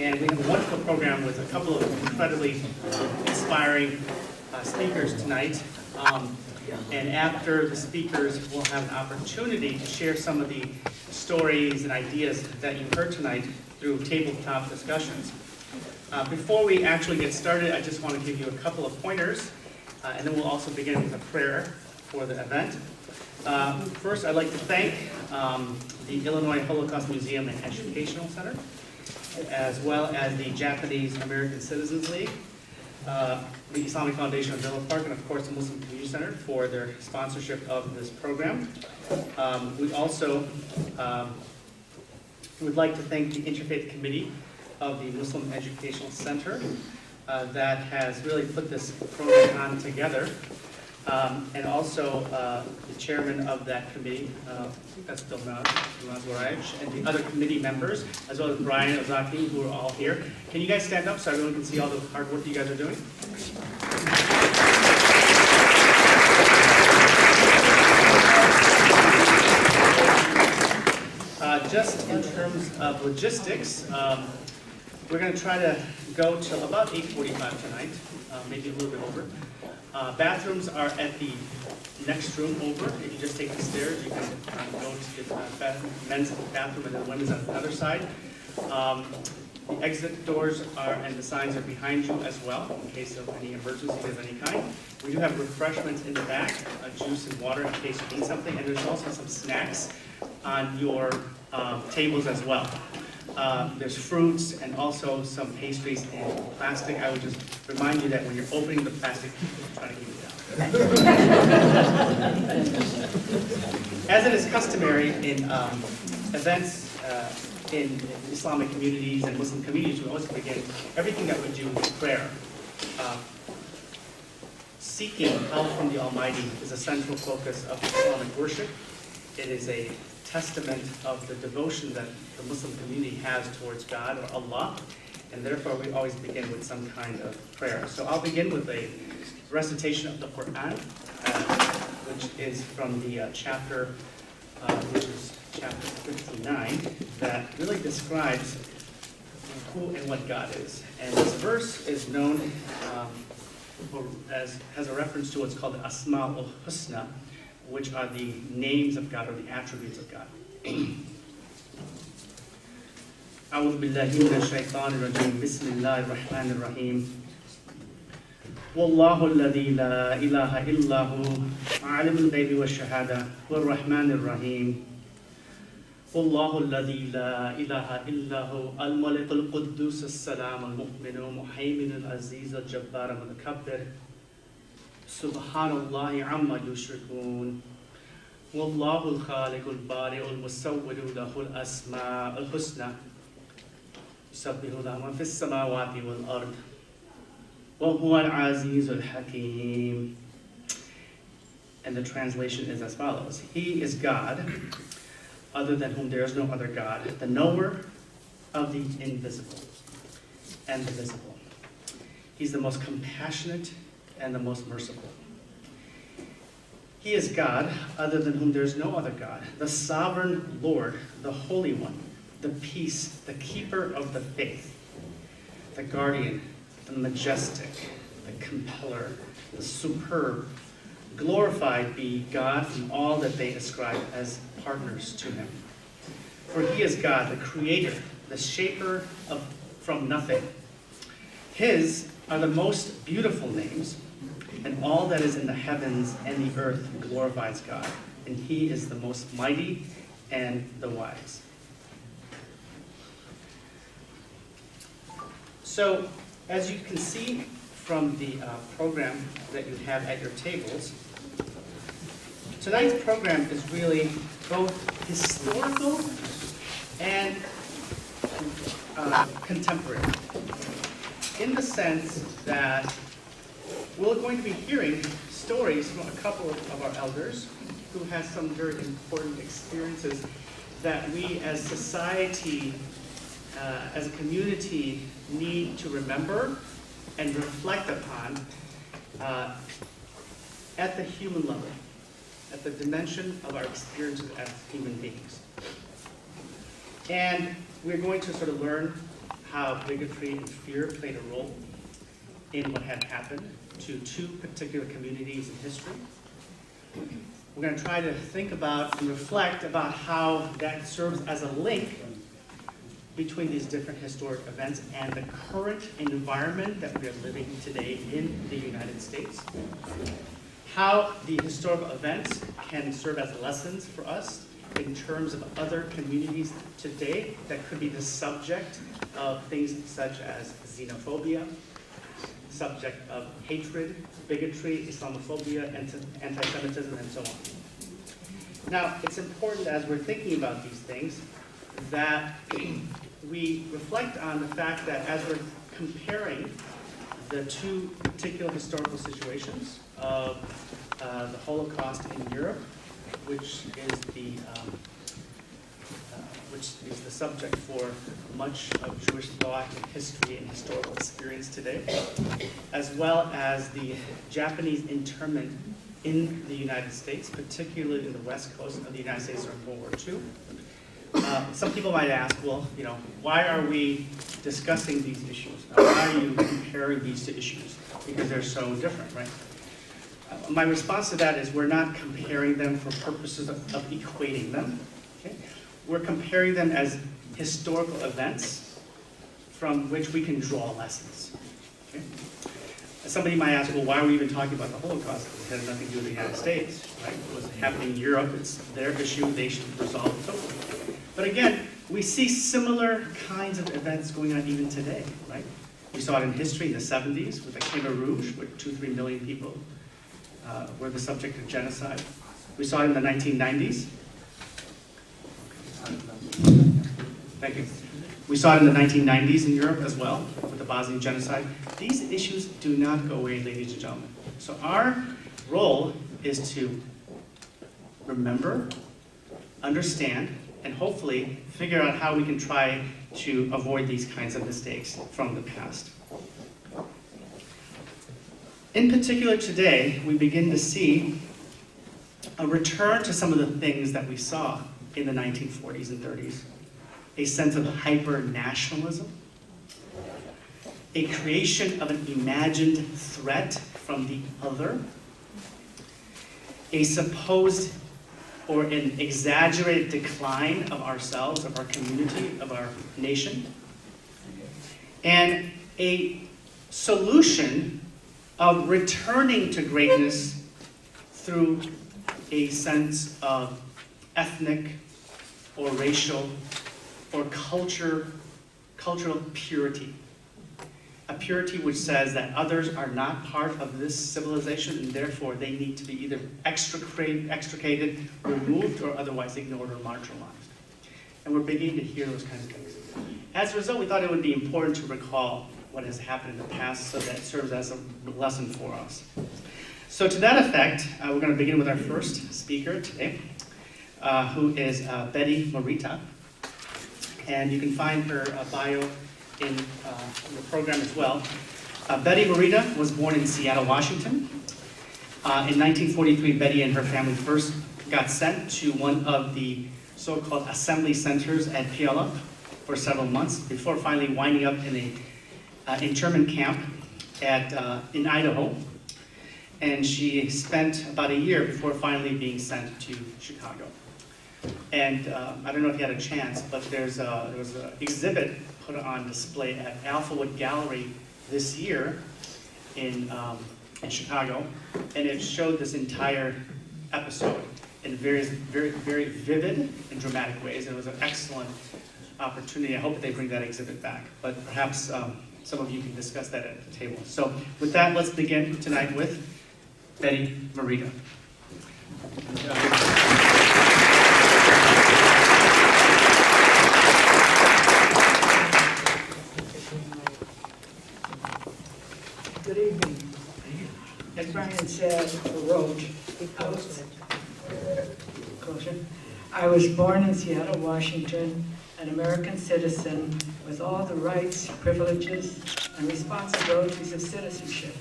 And we have a wonderful program with a couple of incredibly inspiring speakers tonight. And after the speakers, we'll have an opportunity to share some of the stories and ideas that you heard tonight through tabletop discussions. Before we actually get started, I just want to give you a couple of pointers, and then we'll also begin with a prayer for the event. First, I'd like to thank the Illinois Holocaust Museum and Educational Center, as well as the Japanese American Citizens League, the Islamic Foundation of Villa Park, and of course the Muslim Community Center for their sponsorship of this program. We also would like to thank the Interfaith Committee of the Muslim Educational Center that has really put this program on together. And also the chairman of that committee, that's Bill Nazwaraj, and the other committee members, as well as Brian and Ozaki, who are all here. Can you guys stand up so everyone can see all the hard work you guys are doing? Just in terms of logistics, we're going to try to go till about 8:45 tonight, maybe a little bit over. Bathrooms are at the next room over. If you just take the stairs, you can go to the men's bathroom and then women's on the other side. The exit doors are, and the signs are behind you as well, in case of any emergency of any kind. We do have refreshments in the back, juice and water in case you need something, and there's also some snacks on your tables as well. There's fruits and also some pastries in plastic. I would just remind you that when you're opening the plastic, try to keep it down. As it is customary in events in Islamic communities and Muslim communities, we always begin everything that we do with prayer. Seeking help from the Almighty is a central focus of Islamic worship. It is a testament of the devotion that the Muslim community has towards God or Allah, and therefore we always begin with some kind of prayer. So I'll begin with a recitation of the Quran, which is from the chapter, which is chapter 59, that really describes who and what God is. And this verse is known has a reference to what's called the Asma al-Husna, which are the names of God or the attributes of God. أعوذ بالله من الشيطان الرجيم بسم الله الرحمن الرحيم والله الذي لا إله إلا هو عالم الغيب والشهادة والرحمن الرحيم والله الذي لا إله إلا هو الملك القدوس السلام المؤمن المهيمن العزيز الجبار المتكبر سبحان الله عما يشركون والله الخالق البارئ المصور له الأسماء الحسنى يسبح له ما في السماوات والأرض وهو العزيز الحكيم. And the translation is as follows: He is God, other than whom there is no other God, the knower of the invisible and the visible. He's the most compassionate and the most merciful. He is God, other than whom there is no other God, the sovereign Lord, the Holy One, the peace, the keeper of the faith, the guardian, the majestic, the compeller, the superb. Glorified be God from all that they ascribe as partners to him. For he is God, the creator, the shaper from nothing. His are the most beautiful names, and all that is in the heavens and the earth glorifies God, and he is the most mighty and the wise. So, as you can see from the program that you have at your tables, tonight's program is really both historical and contemporary, in the sense that we're going to be hearing stories from a couple of our elders who has some very important experiences that we as society, as a community, need to remember and reflect upon at the human level, at the dimension of our experiences as human beings. And we're going to sort of learn how bigotry and fear played a role in what had happened to two particular communities in history. We're going to try to think about and reflect about how that serves as a link between these different historic events and the current environment that we are living today in the United States. How the historical events can serve as lessons for us in terms of other communities today that could be the subject of things such as xenophobia, subject of hatred, bigotry, Islamophobia, anti-Semitism, and so on. Now, it's important as we're thinking about these things that we reflect on the fact that as we're comparing the two particular historical situations of the Holocaust in Europe, which is the subject for much of Jewish thought and history and historical experience today, as well as the Japanese internment in the United States, particularly in the west coast of the United States during World War II. Some people might ask, well, why are we discussing these issues? Why are you comparing these two issues? Because they're so different, right? My response to that is we're not comparing them for purposes of equating them. Okay? We're comparing them as historical events from which we can draw lessons. Okay? Somebody might ask, well, why are we even talking about the Holocaust? It had nothing to do with the United States, right? It was happening in Europe. It's their issue. They should resolve it. So, but again, we see similar kinds of events going on even today, right? We saw it in history in the 70s with the Khmer Rouge, where 2-3 million people were the subject of genocide. We saw it in the 1990s. Thank you. We saw it in the 1990s in Europe as well, with the Bosnian genocide. These issues do not go away, ladies and gentlemen. So our role is to remember, understand, and hopefully figure out how we can try to avoid these kinds of mistakes from the past. In particular today, we begin to see a return to some of the things that we saw in the 1940s and 30s. A sense of hyper-nationalism, a creation of an imagined threat from the other, a supposed or an exaggerated decline of ourselves, of our community, of our nation, and a solution of returning to greatness through a sense of ethnic or racial or cultural purity. A purity which says that others are not part of this civilization and therefore they need to be either extricated, removed, or otherwise ignored or marginalized. And we're beginning to hear those kinds of things. As a result, we thought it would be important to recall what has happened in the past so that it serves as a lesson for us. So to that effect, we're going to begin with our first speaker today, who is Betty Morita. And you can find her bio in the program as well. Betty Morita was born in Seattle, Washington. In 1943, Betty and her family first got sent to one of the so-called assembly centers at Puyallup for several months before finally winding up in an internment camp in Idaho. And she spent about a year before finally being sent to Chicago. And I don't know if you had a chance, but there was an exhibit put on display at Alphawood Gallery this year in Chicago, and it showed this entire episode in various, very vivid and dramatic ways. It was an excellent opportunity. I hope they bring that exhibit back, but perhaps some of you can discuss that at the table. So with that, let's begin tonight with Betty Morita. Good evening. As Brian said, or wrote, I was born in Seattle, Washington, an American citizen with all the rights, privileges, and responsibilities of citizenship.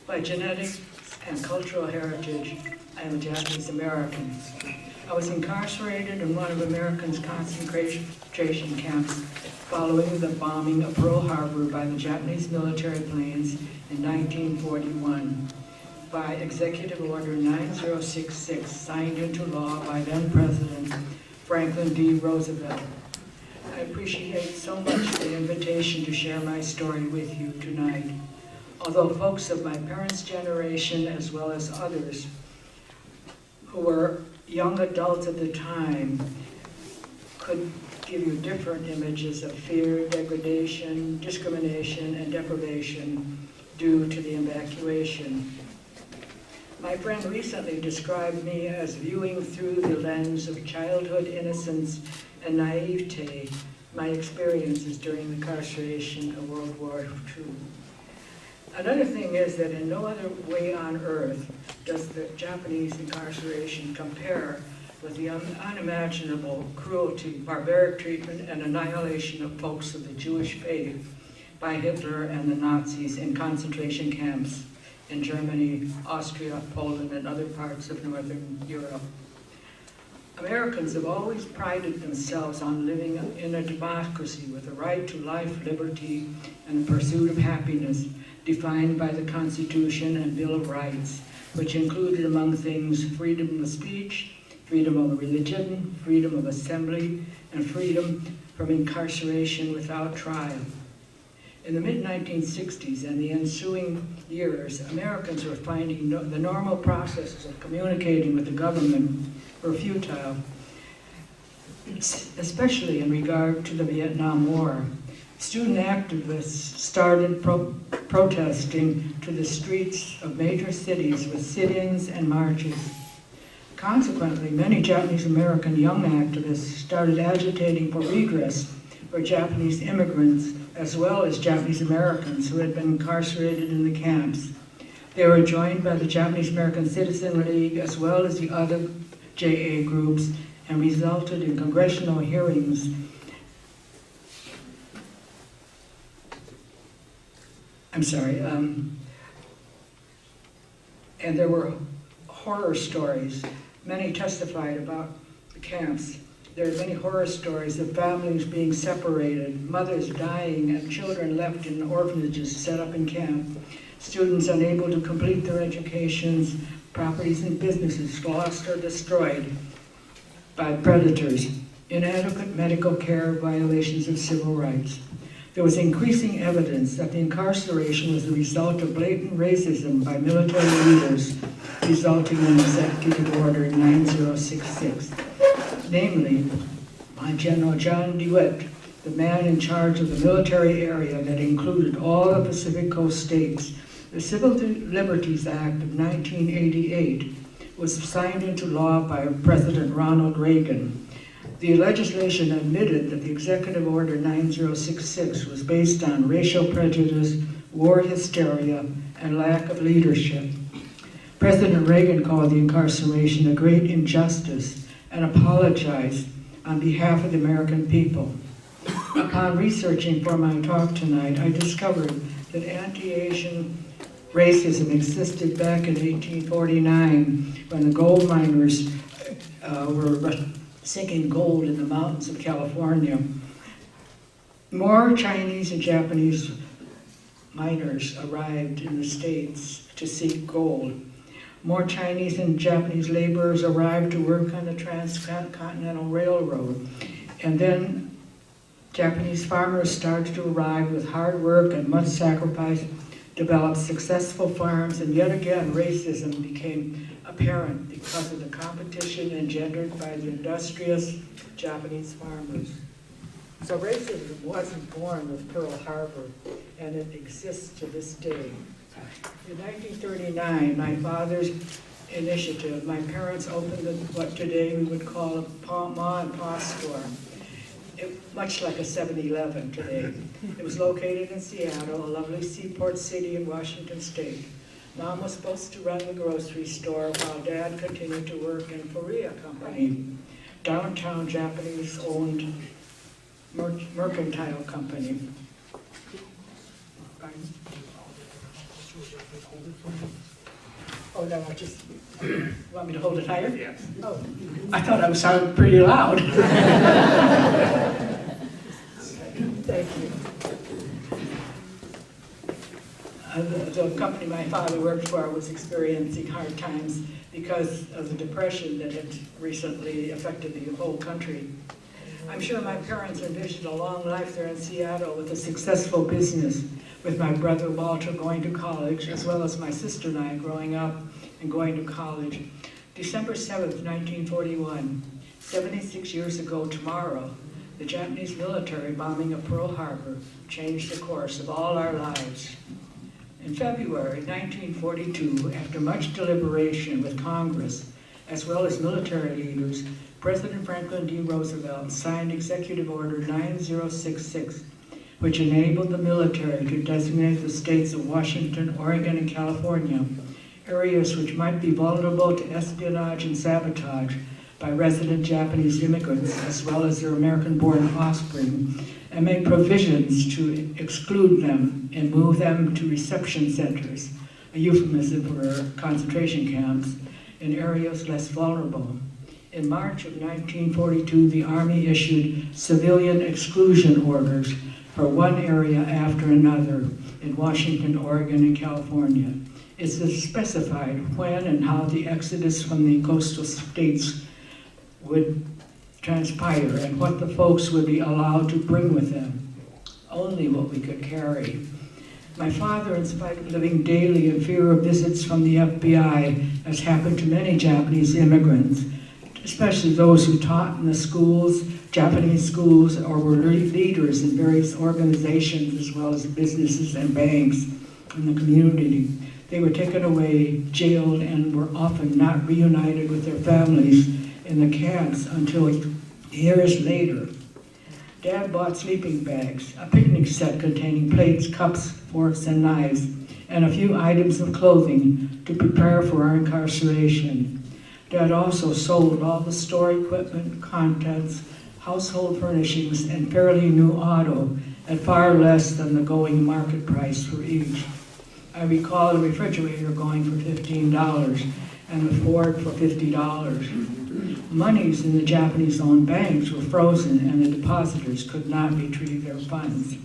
By genetics and cultural heritage, I am a Japanese American. I was incarcerated in one of America's concentration camps following the bombing of Pearl Harbor by the Japanese military planes in 1941 by Executive Order 9066, signed into law by then President Franklin D. Roosevelt. I appreciate so much the invitation to share my story with you tonight. Although folks of my parents' generation, as well as others who were young adults at the time, could give you different images of fear, degradation, discrimination, and deprivation due to the evacuation. My friend recently described me as viewing through the lens of childhood innocence and naivete my experiences during the incarceration of World War II. Another thing is that in no other way on earth does the Japanese incarceration compare with the unimaginable cruelty, barbaric treatment, and annihilation of folks of the Jewish faith by Hitler and the Nazis in concentration camps in Germany, Austria, Poland, and other parts of Northern Europe. Americans have always prided themselves on living in a democracy with a right to life, liberty, and the pursuit of happiness, defined by the Constitution and Bill of Rights, which included, among things, freedom of speech, freedom of religion, freedom of assembly, and freedom from incarceration without trial. In the mid-1960s and the ensuing years, Americans were finding the normal processes of communicating with the government were futile, especially in regard to the Vietnam War. Student activists started protesting to the streets of major cities with sit-ins and marches. Consequently, many Japanese American young activists started agitating for redress for Japanese immigrants as well as Japanese Americans who had been incarcerated in the camps. They were joined by the Japanese American Citizen League as well as the other JA groups and resulted in congressional hearings. And there were horror stories. Many testified about the camps. There are many horror stories of families being separated, mothers dying, and children left in orphanages set up in camp, students unable to complete their educations, properties and businesses lost or destroyed by predators, inadequate medical care, violations of civil rights. There was increasing evidence that the incarceration was the result of blatant racism by military leaders, resulting in Executive Order 9066. Namely, by General John DeWitt, the man in charge of the military area that included all the Pacific Coast states. The Civil Liberties Act of 1988 was signed into law by President Ronald Reagan. The legislation admitted that the Executive Order 9066 was based on racial prejudice, war hysteria, and lack of leadership. President Reagan called the incarceration a great injustice and apologized on behalf of the American people. Upon researching for my talk tonight, I discovered that anti-Asian racism existed back in 1849 when the gold miners were sinking gold in the mountains of California. More Chinese and Japanese miners arrived in the States to seek gold. More Chinese and Japanese laborers arrived to work on the Transcontinental Railroad. And then Japanese farmers started to arrive with hard work and much sacrifice, developed successful farms, and yet again racism became apparent because of the competition engendered by the industrious Japanese farmers. So racism wasn't born with Pearl Harbor, and it exists to this day. In 1939, my father's initiative, my parents opened what today we would call a ma and pa store, much like a 7-Eleven today. It was located in Seattle, a lovely seaport city in Washington State. Mom was supposed to run the grocery store while Dad continued to work in Korea Company, downtown Japanese-owned mercantile company. Oh, no, I just, want me to hold it higher? Yes. Oh, I thought I was sounding pretty loud. Thank you. The company my father worked for was experiencing hard times because of the depression that had recently affected the whole country. I'm sure my parents envisioned a long life there in Seattle with a successful business, with my brother Walter going to college, as well as my sister and I growing up and going to college. December 7th, 1941, 76 years ago tomorrow, the Japanese military bombing of Pearl Harbor changed the course of all our lives. In February 1942, after much deliberation with Congress, as well as military leaders, President Franklin D. Roosevelt signed Executive Order 9066, which enabled the military to designate the states of Washington, Oregon, and California, areas which might be vulnerable to espionage and sabotage by resident Japanese immigrants, as well as their American-born offspring, and made provisions to exclude them and move them to reception centers, a euphemism for concentration camps, in areas less vulnerable. In March of 1942, the Army issued civilian exclusion orders for one area after another in Washington, Oregon, and California. It specified when and how the exodus from the coastal states would transpire and what the folks would be allowed to bring with them. Only what we could carry. My father, in spite of living daily in fear of visits from the FBI, as happened to many Japanese immigrants, especially those who taught in the schools, Japanese schools, or were leaders in various organizations as well as businesses and banks in the community. They were taken away, jailed, and were often not reunited with their families in the camps until years later. Dad bought sleeping bags, a picnic set containing plates, cups, forks, and knives, and a few items of clothing to prepare for our incarceration. Dad also sold all the store equipment, contents, household furnishings, and fairly new auto at far less than the going market price for each. I recall a refrigerator going for $15 and a Ford for $50. Monies in the Japanese-owned banks were frozen and the depositors could not retrieve their funds.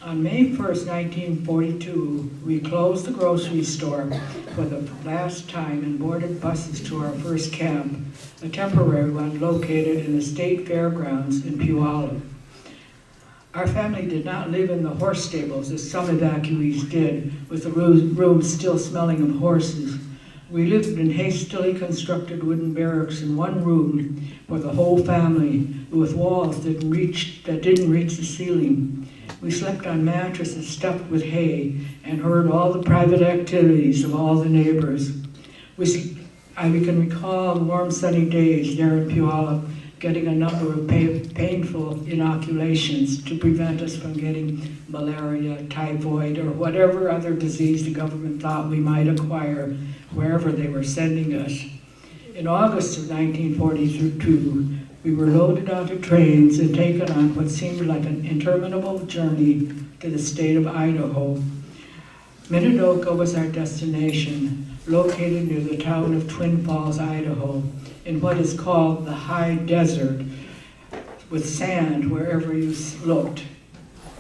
On May 1st, 1942, we closed the grocery store for the last time and boarded buses to our first camp, a temporary one located in the state fairgrounds in Puyallup. Our family did not live in the horse stables as some evacuees did, with the rooms still smelling of horses. We lived in hastily constructed wooden barracks in one room for the whole family, with walls that didn't reach the ceiling. We slept on mattresses stuffed with hay and heard all the private activities of all the neighbors. We can recall warm sunny days there in Puyallup, getting a number of painful inoculations to prevent us from getting malaria, typhoid, or whatever other disease the government thought we might acquire wherever they were sending us. In August of 1942, we were loaded onto trains and taken on what seemed like an interminable journey to the state of Idaho. Minidoka was our destination, located near the town of Twin Falls, Idaho, in what is called the high desert, with sand wherever you looked.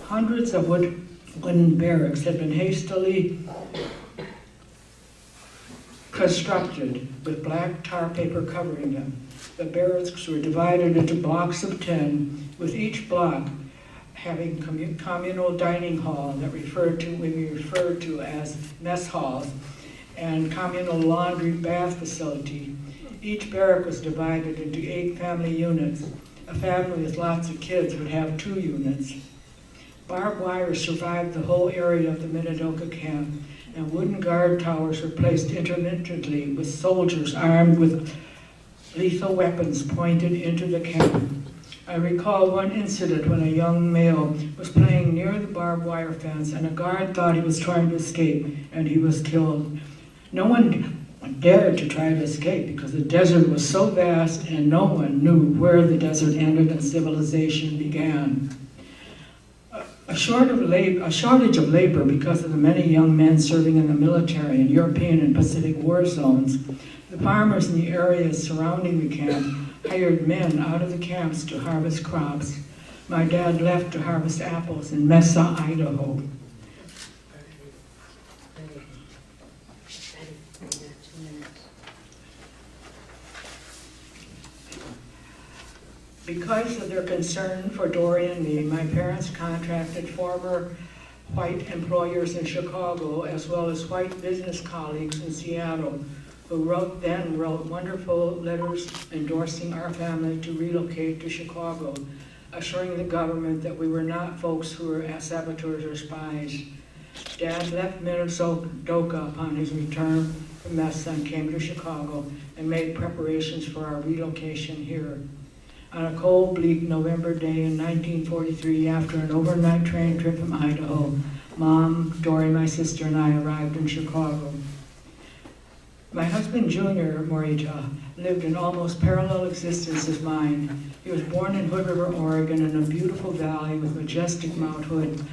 Hundreds of wooden barracks had been hastily constructed with black tar paper covering them. The barracks were divided into blocks of 10, with each block having communal dining hall that we referred to as mess halls, and communal laundry bath facility. Each barrack was divided into 8 family units. A family with lots of kids would have 2 units. Barbed wire survived the whole area of the Minidoka camp, and wooden guard towers were placed intermittently with soldiers armed with lethal weapons pointed into the camp. I recall one incident when a young male was playing near the barbed wire fence and a guard thought he was trying to escape and he was killed. No one dared to try to escape because the desert was so vast and no one knew where the desert ended and civilization began. A shortage of labor because of the many young men serving in the military in European and Pacific war zones. The farmers in the areas surrounding the camp hired men out of the camps to harvest crops. My dad left to harvest apples in Mesa, Idaho. Because of their concern for Dory and me, my parents contracted former white employers in Chicago as well as white business colleagues in Seattle who wrote wonderful letters endorsing our family to relocate to Chicago, assuring the government that we were not folks who were saboteurs or spies. Dad left Minnesota upon his return from Mesa and came to Chicago and made preparations for our relocation here. On a cold, bleak November day in 1943, after an overnight train trip from Idaho, Mom, Dory, my sister, and I arrived in Chicago. My husband, Junior Morita, lived an almost parallel existence as mine. He was born in Hood River, Oregon, in a beautiful valley with majestic Mount Hood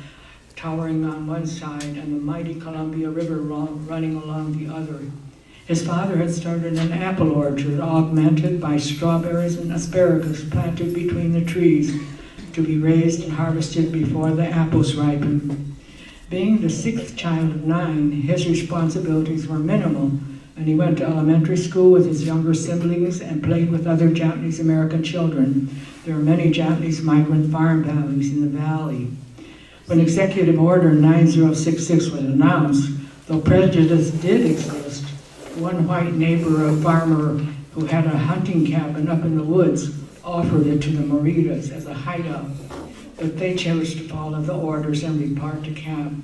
towering on one side and the mighty Columbia River running along the other. His father had started an apple orchard augmented by strawberries and asparagus planted between the trees to be raised and harvested before the apples ripened. Being the sixth child of 9, his responsibilities were minimal, and he went to elementary school with his younger siblings and played with other Japanese American children. There are many Japanese migrant farm families in the valley. When Executive Order 9066 was announced, though prejudice did exist, one white neighbor, a farmer who had a hunting cabin up in the woods, offered it to the Moritas as a hideout, but they chose to follow the orders and report to camp.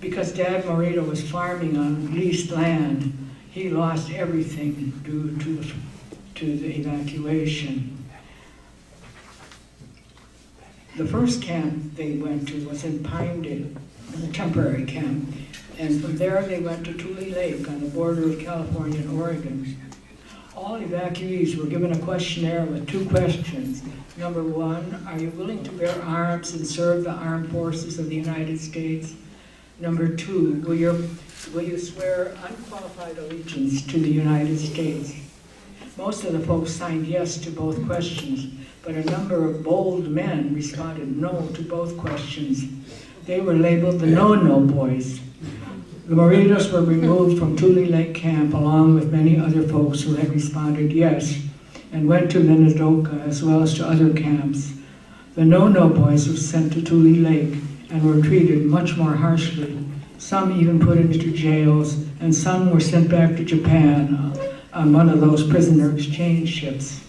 Because Dad Morita was farming on leased land, he lost everything due to the evacuation. The first camp they went to was in Pinedale, a temporary camp, and from there they went to Tule Lake on the border of California and Oregon. All evacuees were given a questionnaire with 2 questions. Number 1, are you willing to bear arms and serve the armed forces of the United States? Number 2, will you swear unqualified allegiance to the United States? Most of the folks signed yes to both questions, but a number of bold men responded no to both questions. They were labeled the no-no boys. The Moritas were removed from Tule Lake Camp along with many other folks who had responded yes and went to Minnesota as well as to other camps. The no-no boys were sent to Tule Lake and were treated much more harshly. Some even put into jails, and some were sent back to Japan on one of those prisoner exchange ships.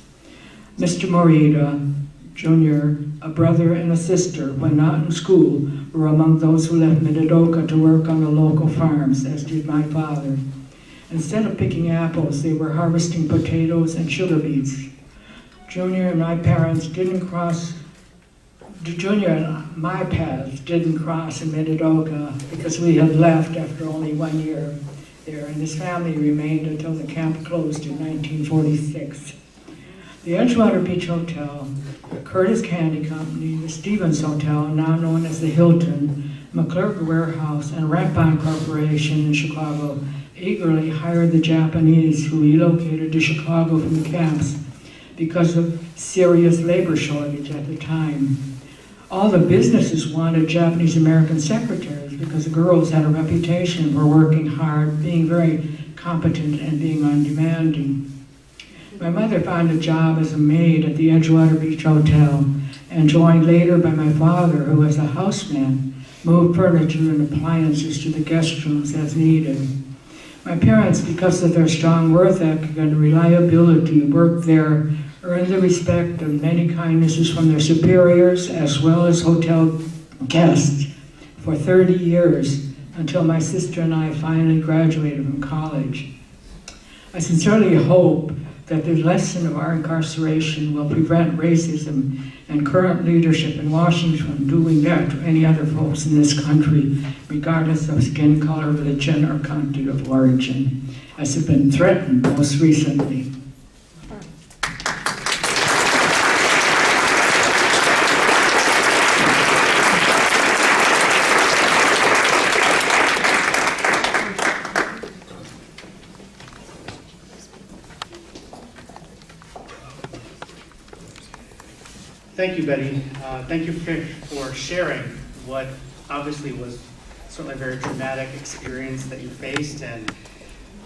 Mr. Morita, Jr., a brother and a sister, when not in school, were among those who left Minnesota to work on the local farms, as did my father. Instead of picking apples, they were harvesting potatoes and sugar beets. Junior and my paths didn't cross in Minnesota because we had left after only 1 year there, and his family remained until the camp closed in 1946. The Edgewater Beach Hotel, the Curtis Candy Company, the Stevens Hotel, now known as the Hilton, McClurg Warehouse, and Rampon Corporation in Chicago eagerly hired the Japanese who relocated to Chicago from the camps because of serious labor shortage at the time. All the businesses wanted Japanese American secretaries because the girls had a reputation for working hard, being very competent, and being undemanding. My mother found a job as a maid at the Edgewater Beach Hotel and joined later by my father, who as a houseman moved furniture and appliances to the guest rooms as needed. My parents, because of their strong work ethic and reliability, worked there, earned the respect of many kindnesses from their superiors as well as hotel guests for 30 years until my sister and I finally graduated from college. I sincerely hope that the lesson of our incarceration will prevent racism and current leadership in Washington from doing that to any other folks in this country, regardless of skin color, religion, or country of origin, as has been threatened most recently. Thank you, Betty. Thank you for sharing what obviously was certainly a very traumatic experience that you faced, and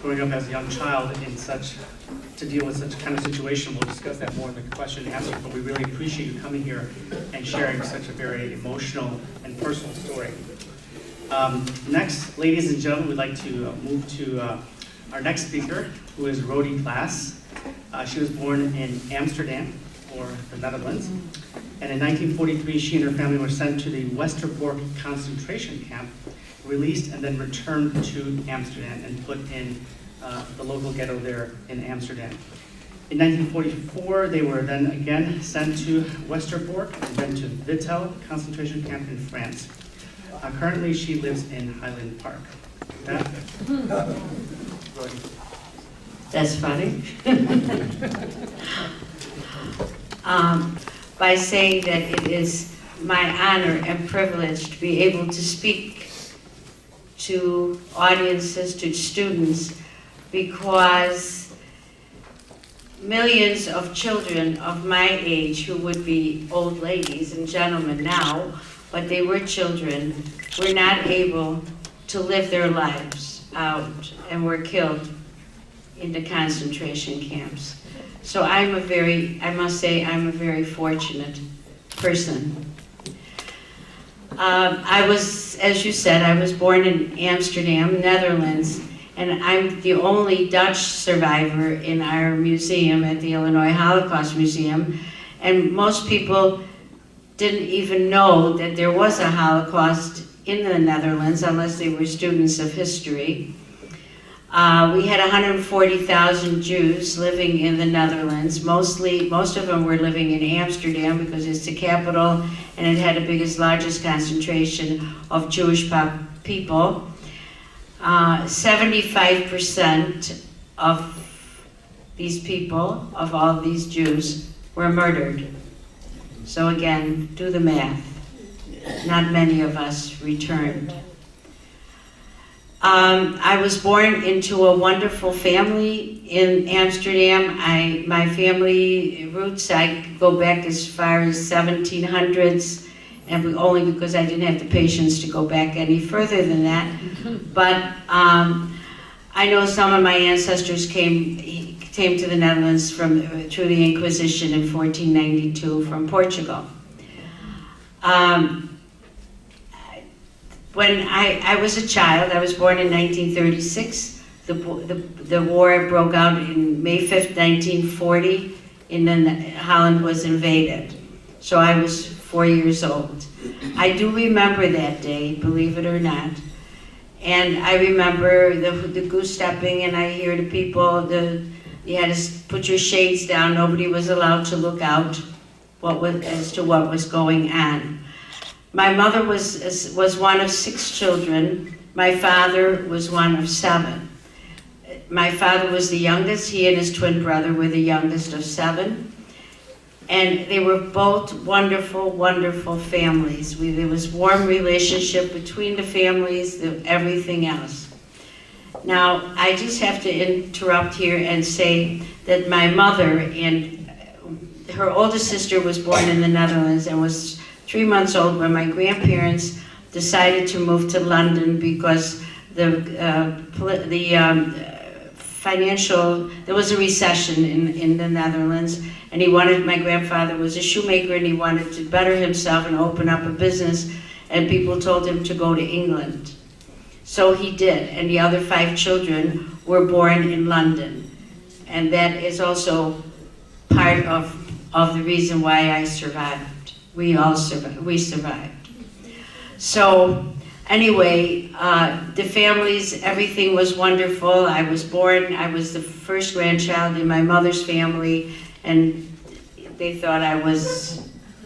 growing up as a young child to deal with such kind of situation. We'll discuss that more in the question and answer, but we really appreciate you coming here and sharing such a very emotional and personal story. Next, ladies and gentlemen, we'd like to move to our next speaker, who is Rodi Klaas. She was born in Amsterdam, or the Netherlands, and in 1943 she and her family were sent to the Westerbork concentration camp, released and then returned to Amsterdam and put in the local ghetto there in Amsterdam. In 1944 they were then again sent to Westerbork and then to Vittel concentration camp in France. Currently she lives in Highland Park. Rodi. That's funny. By saying that it is my honor and privilege to be able to speak to audiences, to students, because millions of children of my age, who would be old ladies and gentlemen now, but they were children, were not able to live their lives out and were killed in the concentration camps. So I must say, I'm a very fortunate person. I was, as you said, I was born in Amsterdam, Netherlands, and I'm the only Dutch survivor in our museum at the Illinois Holocaust Museum. And most people didn't even know that there was a Holocaust in the Netherlands unless they were students of history. We had 140,000 Jews living in the Netherlands. Most of them were living in Amsterdam because it's the capital and it had the largest concentration of Jewish people. 75% of these people, of all these Jews, were murdered. So again, do the math. Not many of us returned. I was born into a wonderful family in Amsterdam. My family roots, I go back as far as 1700s, and only because I didn't have the patience to go back any further than that. But I know some of my ancestors came to the Netherlands through the Inquisition in 1492 from Portugal. When I was a child, I was born in 1936. The war broke out in May 5th, 1940, and then Holland was invaded. So I was 4 years old. I do remember that day, believe it or not. And I remember the goose stepping, and I hear the people, you had to put your shades down. Nobody was allowed to look out as to what was going on. My mother was one of 6 children. My father was one of 7. My father was the youngest. He and his twin brother were the youngest of 7. And they were both wonderful, wonderful families. There was warm relationship between the families, everything else. Now, I just have to interrupt here and say that my mother and her oldest sister was born in the Netherlands and was 3 months old when my grandparents decided to move to London because there was a recession in the Netherlands, and my grandfather was a shoemaker, and he wanted to better himself and open up a business, and people told him to go to England. So he did, and the other 5 children were born in London. And that is also part of the reason why I survived. We survived. So anyway, the families, everything was wonderful. I was the first grandchild in my mother's family, and they thought I was,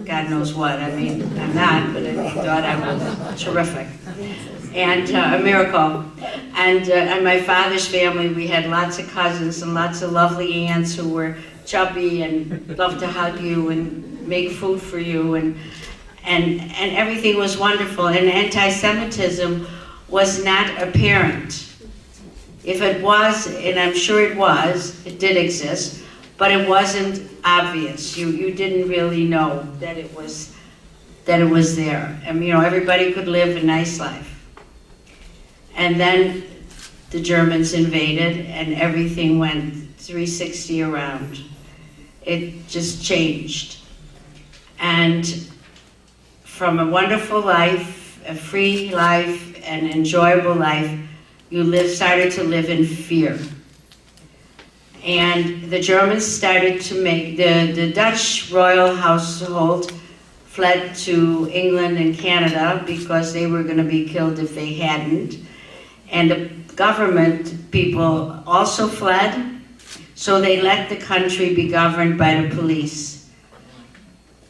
God knows what. I mean, I'm not, but they thought I was terrific. And a miracle. And my father's family, we had lots of cousins and lots of lovely aunts who were chubby and loved to hug you and make food for you, and everything was wonderful. And anti-Semitism was not apparent. If it was, and I'm sure it did exist, but it wasn't obvious. You didn't really know that it was there. And you know, everybody could live a nice life. And then the Germans invaded and everything went 360 around. It just changed. And from a wonderful life, a free life, an enjoyable life, you started to live in fear. And the Germans started to make, the Dutch royal household fled to England and Canada because they were going to be killed if they hadn't. And the government people also fled, so they let the country be governed by the police.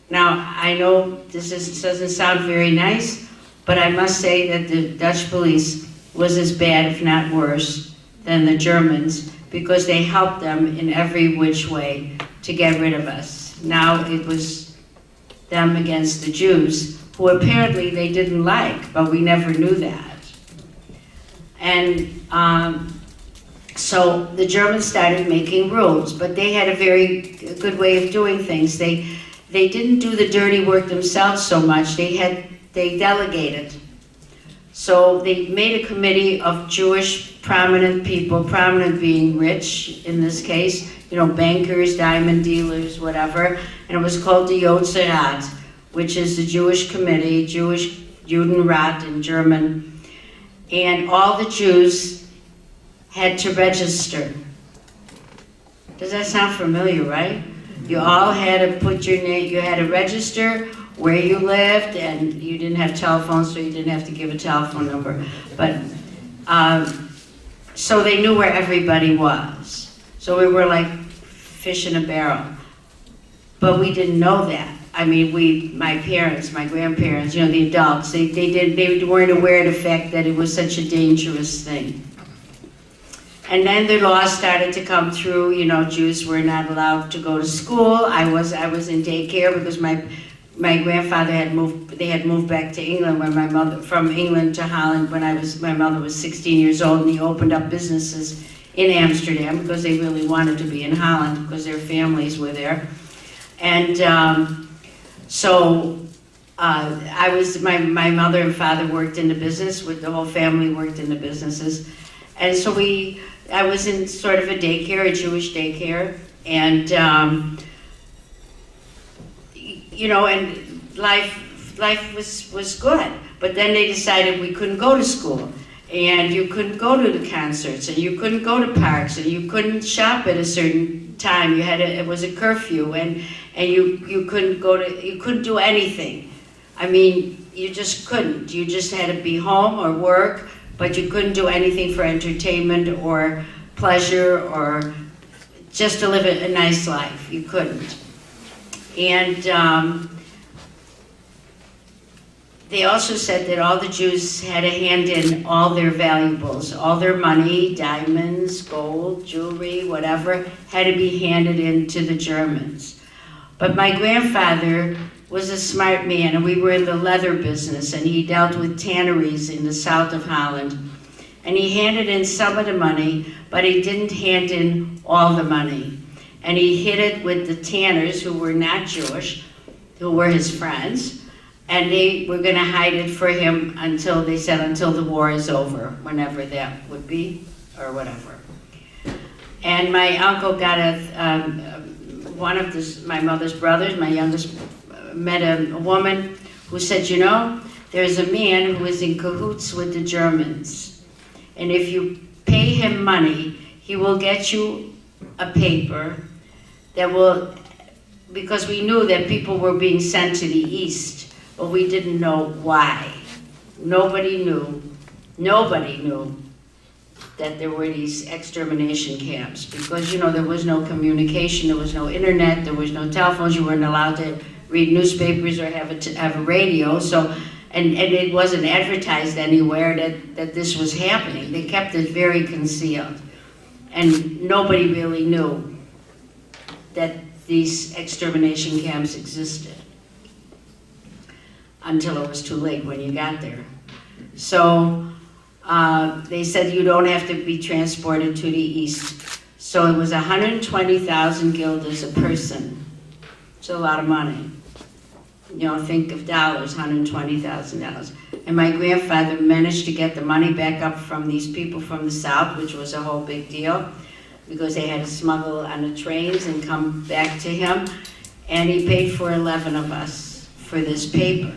Now, I know this doesn't sound very nice, but I must say that the Dutch police was as bad, if not worse, than the Germans, because they helped them in every which way to get rid of us. Now it was them against the Jews, who apparently they didn't like, but we never knew that. And so the Germans started making rules, but they had a very good way of doing things. They didn't do the dirty work themselves so much. They delegated. So they made a committee of Jewish prominent people, prominent being rich in this case, you know, bankers, diamond dealers, whatever, and it was called the Joodse, which is the Jewish committee, Jewish Judenrat in German. And all the Jews had to register. Does that sound familiar, right? You all had to put your name, you had to register where you lived, and you didn't have telephones, so you didn't have to give a telephone number. But, so they knew where everybody was. So we were like fish in a barrel. But we didn't know that. I mean, my parents, my grandparents, you know, the adults, they weren't aware of the fact that it was such a dangerous thing. And then the laws started to come through, you know, Jews were not allowed to go to school. I was in daycare because my grandfather had moved back to England when from England to Holland when my mother was 16 years old, and he opened up businesses in Amsterdam because they really wanted to be in Holland because their families were there. And so my mother and father worked in the business, the whole family worked in the businesses. And so I was in sort of a daycare, a Jewish daycare, and you know, and life was good. But then they decided we couldn't go to school, and you couldn't go to the concerts, and you couldn't go to parks, and you couldn't shop at a certain time. It was a curfew, and you couldn't do anything. I mean, you just couldn't. You just had to be home or work, but you couldn't do anything for entertainment or pleasure or just to live a nice life. You couldn't. And they also said that all the Jews had to hand in all their valuables, all their money, diamonds, gold, jewelry, whatever, had to be handed in to the Germans. But my grandfather was a smart man, and we were in the leather business, and he dealt with tanneries in the south of Holland. And he handed in some of the money, but he didn't hand in all the money. And he hid it with the tanners, who were not Jewish, who were his friends, and they were going to hide it for him until the war is over, whenever that would be, or whatever. And my uncle got one of my mother's brothers, my youngest, met a woman who said, you know, there's a man who is in cahoots with the Germans, and if you pay him money, he will get you a paper that will, because we knew that people were being sent to the east, but we didn't know why. Nobody knew that there were these extermination camps, because, you know, there was no communication, there was no internet, there was no telephones, you weren't allowed to read newspapers or have a radio, so, and it wasn't advertised anywhere that this was happening. They kept it very concealed, and nobody really knew that these extermination camps existed until it was too late when you got there. So they said you don't have to be transported to the east. So it was 120,000 guilders a person It's a lot of money. You know, think of dollars, $120,000. And my grandfather managed to get the money back up from these people from the South, which was a whole big deal, because they had to smuggle on the trains and come back to him. And he paid for 11 of us for this paper.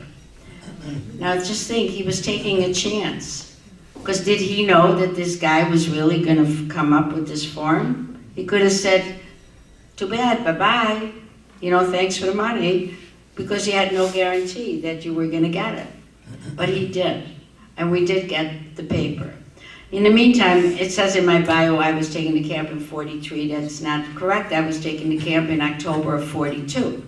Now just think, he was taking a chance. Because did he know that this guy was really going to come up with this form? He could have said, too bad, bye-bye, you know, thanks for the money, because he had no guarantee that you were going to get it. But he did, and we did get the paper. In the meantime, it says in my bio I was taken to camp in 43. That's not correct. I was taken to camp in October of 42.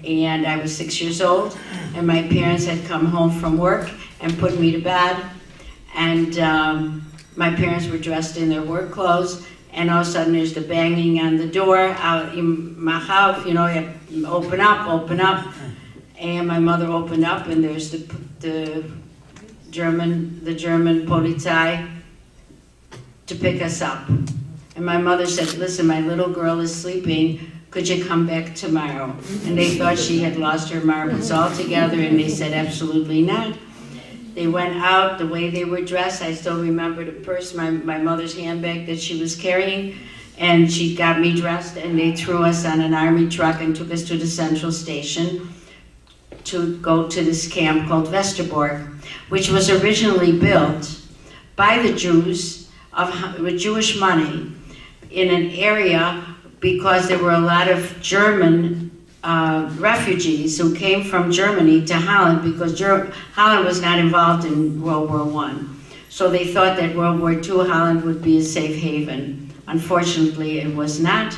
And I was 6 years old, and my parents had come home from work and put me to bed. And my parents were dressed in their work clothes, and all of a sudden there's the banging on the door out in my house, you know, you open up. And my mother opened up, and there's the German Polizei to pick us up. And my mother said, listen, my little girl is sleeping, could you come back tomorrow? And they thought she had lost her marbles altogether, and they said, absolutely not. They went out, the way they were dressed, I still remember the purse, my mother's handbag that she was carrying, and she got me dressed, and they threw us on an army truck and took us to the central station to go to this camp called Westerbork, which was originally built by the Jews with Jewish money in an area because there were a lot of German refugees who came from Germany to Holland because Holland was not involved in World War I. So they thought that World War II Holland would be a safe haven. Unfortunately, it was not.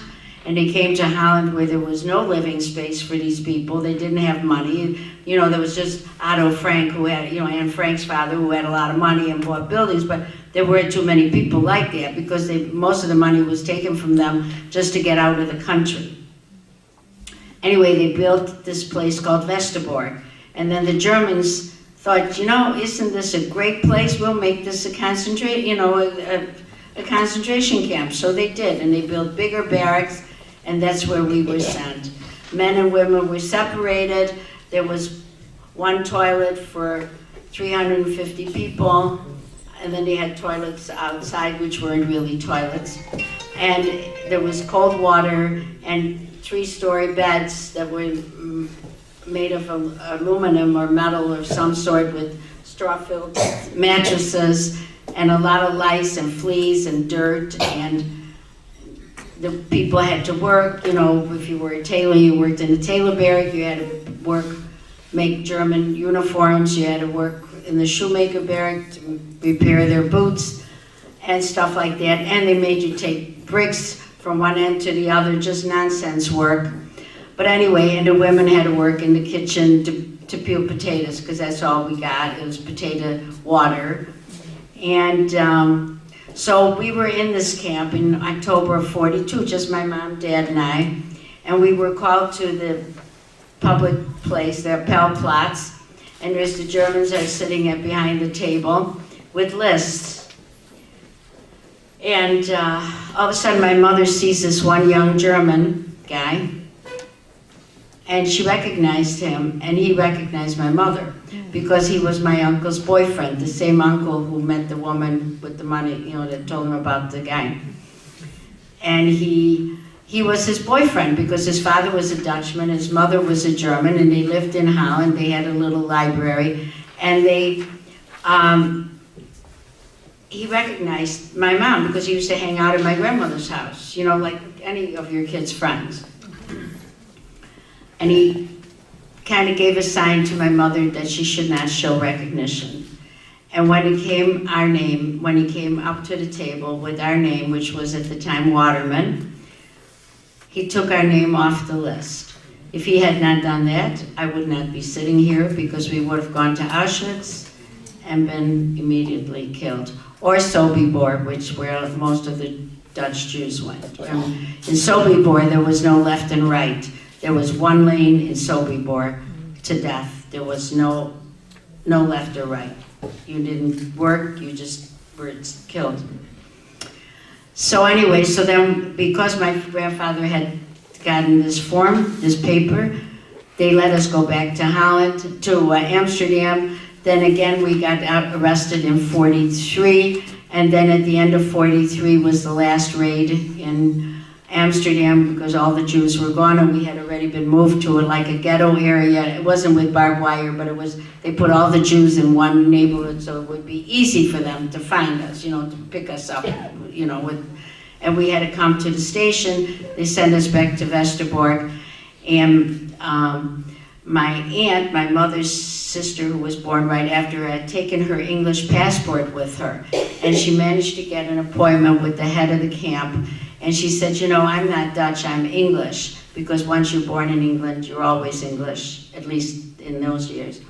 And they came to Holland where there was no living space for these people. They didn't have money. You know, there was just Otto Frank, who had, you know, Anne Frank's father, who had a lot of money and bought buildings, but there weren't too many people like that because most of the money was taken from them just to get out of the country. Anyway, they built this place called Westerbork. And then the Germans thought, you know, isn't this a great place? We'll make this a concentration camp. So they did, and they built bigger barracks, and that's where we were sent. Men and women were separated. There was one toilet for 350 people, and then they had toilets outside, which weren't really toilets. And there was cold water and 3-story beds that were made of aluminum or metal or some sort with straw-filled mattresses, and a lot of lice and fleas and dirt, and the people had to work, you know, if you were a tailor, you worked in a tailor barrack, you had to work, make German uniforms, you had to work in the shoemaker barrack to repair their boots and stuff like that, and they made you take bricks from one end to the other, just nonsense work. But anyway, and the women had to work in the kitchen to peel potatoes, because that's all we got, it was potato water. And so we were in this camp in October of 42, just my mom, dad, and I. And we were called to the public place, the Appellplatz, and there's the Germans are sitting behind the table with lists. And all of a sudden my mother sees this one young German guy, and she recognized him, and he recognized my mother, because he was my uncle's boyfriend, the same uncle who met the woman with the money, you know, that told him about the guy. And he was his boyfriend because his father was a Dutchman, his mother was a German, and they lived in Holland. They had a little library, and he recognized my mom because he used to hang out at my grandmother's house, you know, like any of your kids' friends. And he kind of gave a sign to my mother that she should not show recognition. And when it came our name, when he came up to the table with our name, which was at the time Waterman, he took our name off the list. If he had not done that, I would not be sitting here because we would have gone to Auschwitz and been immediately killed. Or Sobibor, where most of the Dutch Jews went. In Sobibor, there was no left and right. There was one lane in Sobibor to death. There was no left or right. You didn't work, you just were killed. So anyway, so then because my grandfather had gotten this form, this paper. They let us go back to Holland, to Amsterdam. Then again, we got arrested in 43. And then at the end of 43 was the last raid in Amsterdam because all the Jews were gone and we had already been moved to like a ghetto area. It wasn't with barbed wire, but it was, they put all the Jews in one neighborhood so it would be easy for them to find us, to pick us up, and we had to come to the station. They sent us back to Westerbork, and my aunt, my mother's sister, who was born right after her, had taken her English passport with her, and she managed to get an appointment with the head of the camp. And she said, I'm not Dutch, I'm English, because once you're born in England, you're always English, at least in those years.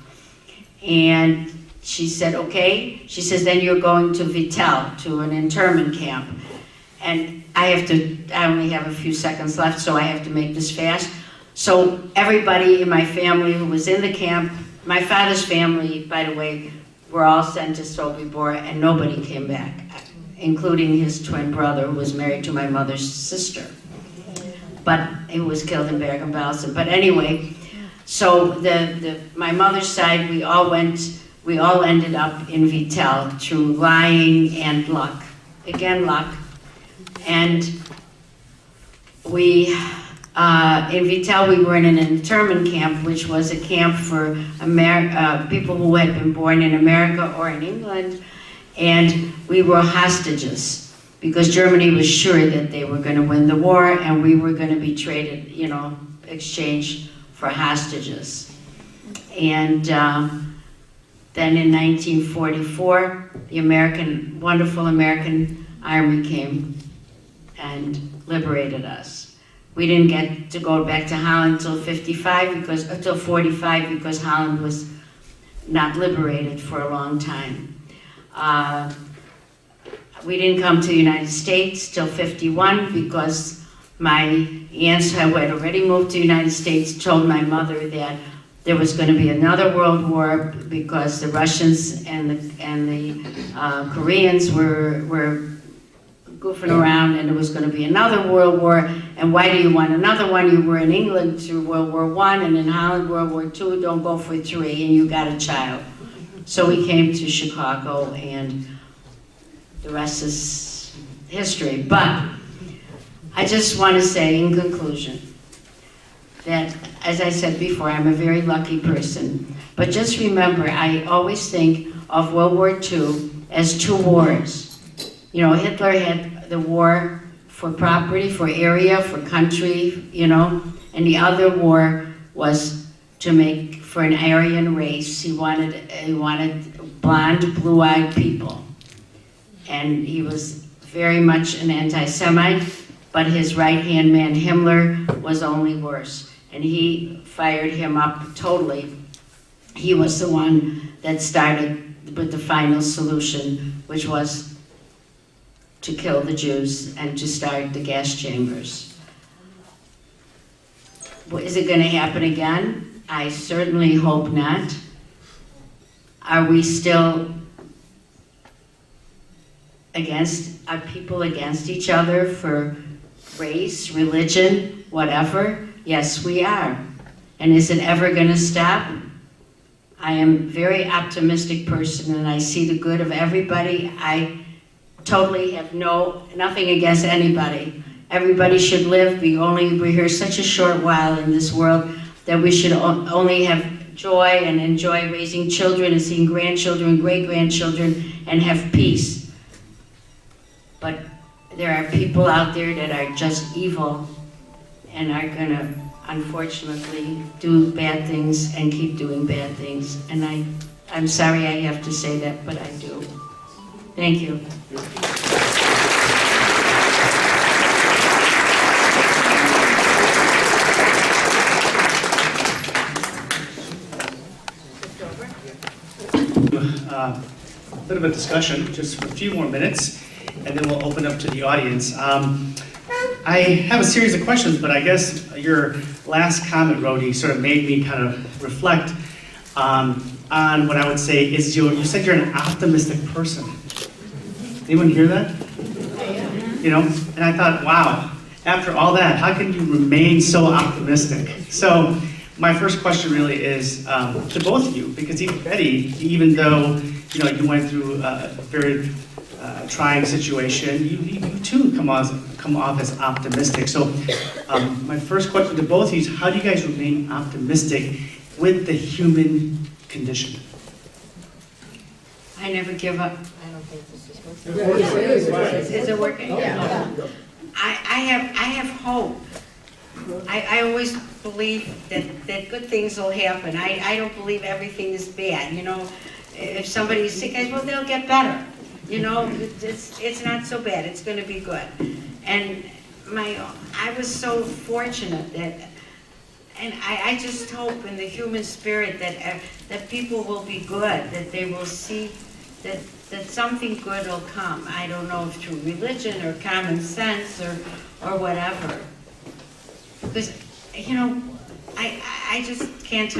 And she said, okay. She says, then you're going to Vitel, to an internment camp. And I only have a few seconds left, so I have to make this fast. So everybody in my family who was in the camp, my father's family, by the way, were all sent to Sobibor, and nobody came back, including his twin brother, who was married to my mother's sister. But he was killed in Bergen-Belsen. But anyway, so my mother's side, we all ended up in Vitel through lying and luck. Again, luck. And in Vitel, we were in an internment camp, which was a camp for people who had been born in America or in England, and we were hostages because Germany was sure that they were going to win the war, and we were going to be traded, exchanged for hostages. And then in 1944, the wonderful American Army came and liberated us. We didn't get to go back to Holland until 45 because Holland was not liberated for a long time. We didn't come to the United States till 51 because my aunts who had already moved to the United States told my mother that there was going to be another world war because the Russians and the Koreans were goofing around, and there was going to be another world war. And why do you want another one? You were in England through World War I, and in Holland World War II. Don't go for 3, and you got a child. So we came to Chicago, and the rest is history. But I just want to say in conclusion that, as I said before, I'm a very lucky person. But just remember, I always think of World War II as 2 wars. Hitler had the war for property, for area, for country, and the other war was to make for an Aryan race. He wanted blonde, blue-eyed people. And he was very much an anti-Semite, but his right-hand man, Himmler, was only worse. And he fired him up totally. He was the one that started with the final solution, which was to kill the Jews and to start the gas chambers. Is it going to happen again? I certainly hope not. Are we still are people against each other for race, religion, whatever? Yes, we are. And is it ever going to stop? I am a very optimistic person, and I see the good of everybody. I totally have nothing against anybody. Everybody should live. We're here such a short while in this world that we should only have joy and enjoy raising children and seeing grandchildren, great-grandchildren, and have peace. But there are people out there that are just evil and are gonna, unfortunately, do bad things and keep doing bad things. And I'm sorry I have to say that, but I do. Thank you. A bit of a discussion, just for a few more minutes, and then we'll open up to the audience. I have a series of questions, but I guess your last comment, Rodi, sort of made me kind of reflect on what I would say is you said you're an optimistic person. Anyone hear that? And I thought, wow. after all that, how can you remain so optimistic? So my first question really is to both of you, because even Betty, even though you went through a very trying situation, you too come off as optimistic. So my first question to both of you is, how do you guys remain optimistic with the human condition? I never give up. I don't think this is working. Is it working? Yeah. I have hope. I always believe that good things will happen. I don't believe everything is bad. If somebody's sick, well, they'll get better. It's not so bad. It's going to be good. And I was so fortunate and I just hope in the human spirit that people will be good, that they will see that something good will come. I don't know if through religion or common sense or whatever. Because, I just can't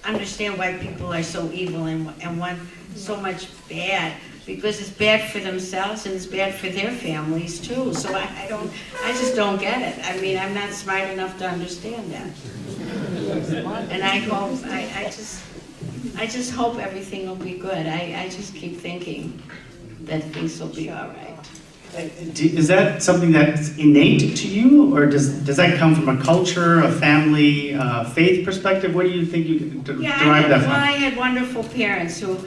understand why people are so evil and want so much bad. Because it's bad for themselves and it's bad for their families too. So I just don't get it. I mean, I'm not smart enough to understand that. And I just hope everything will be good. I just keep thinking that things will be all right. Is that something that's innate to you, or does that come from a culture, a family, faith perspective? Where do you think you can derive that from? Well, I had wonderful parents who,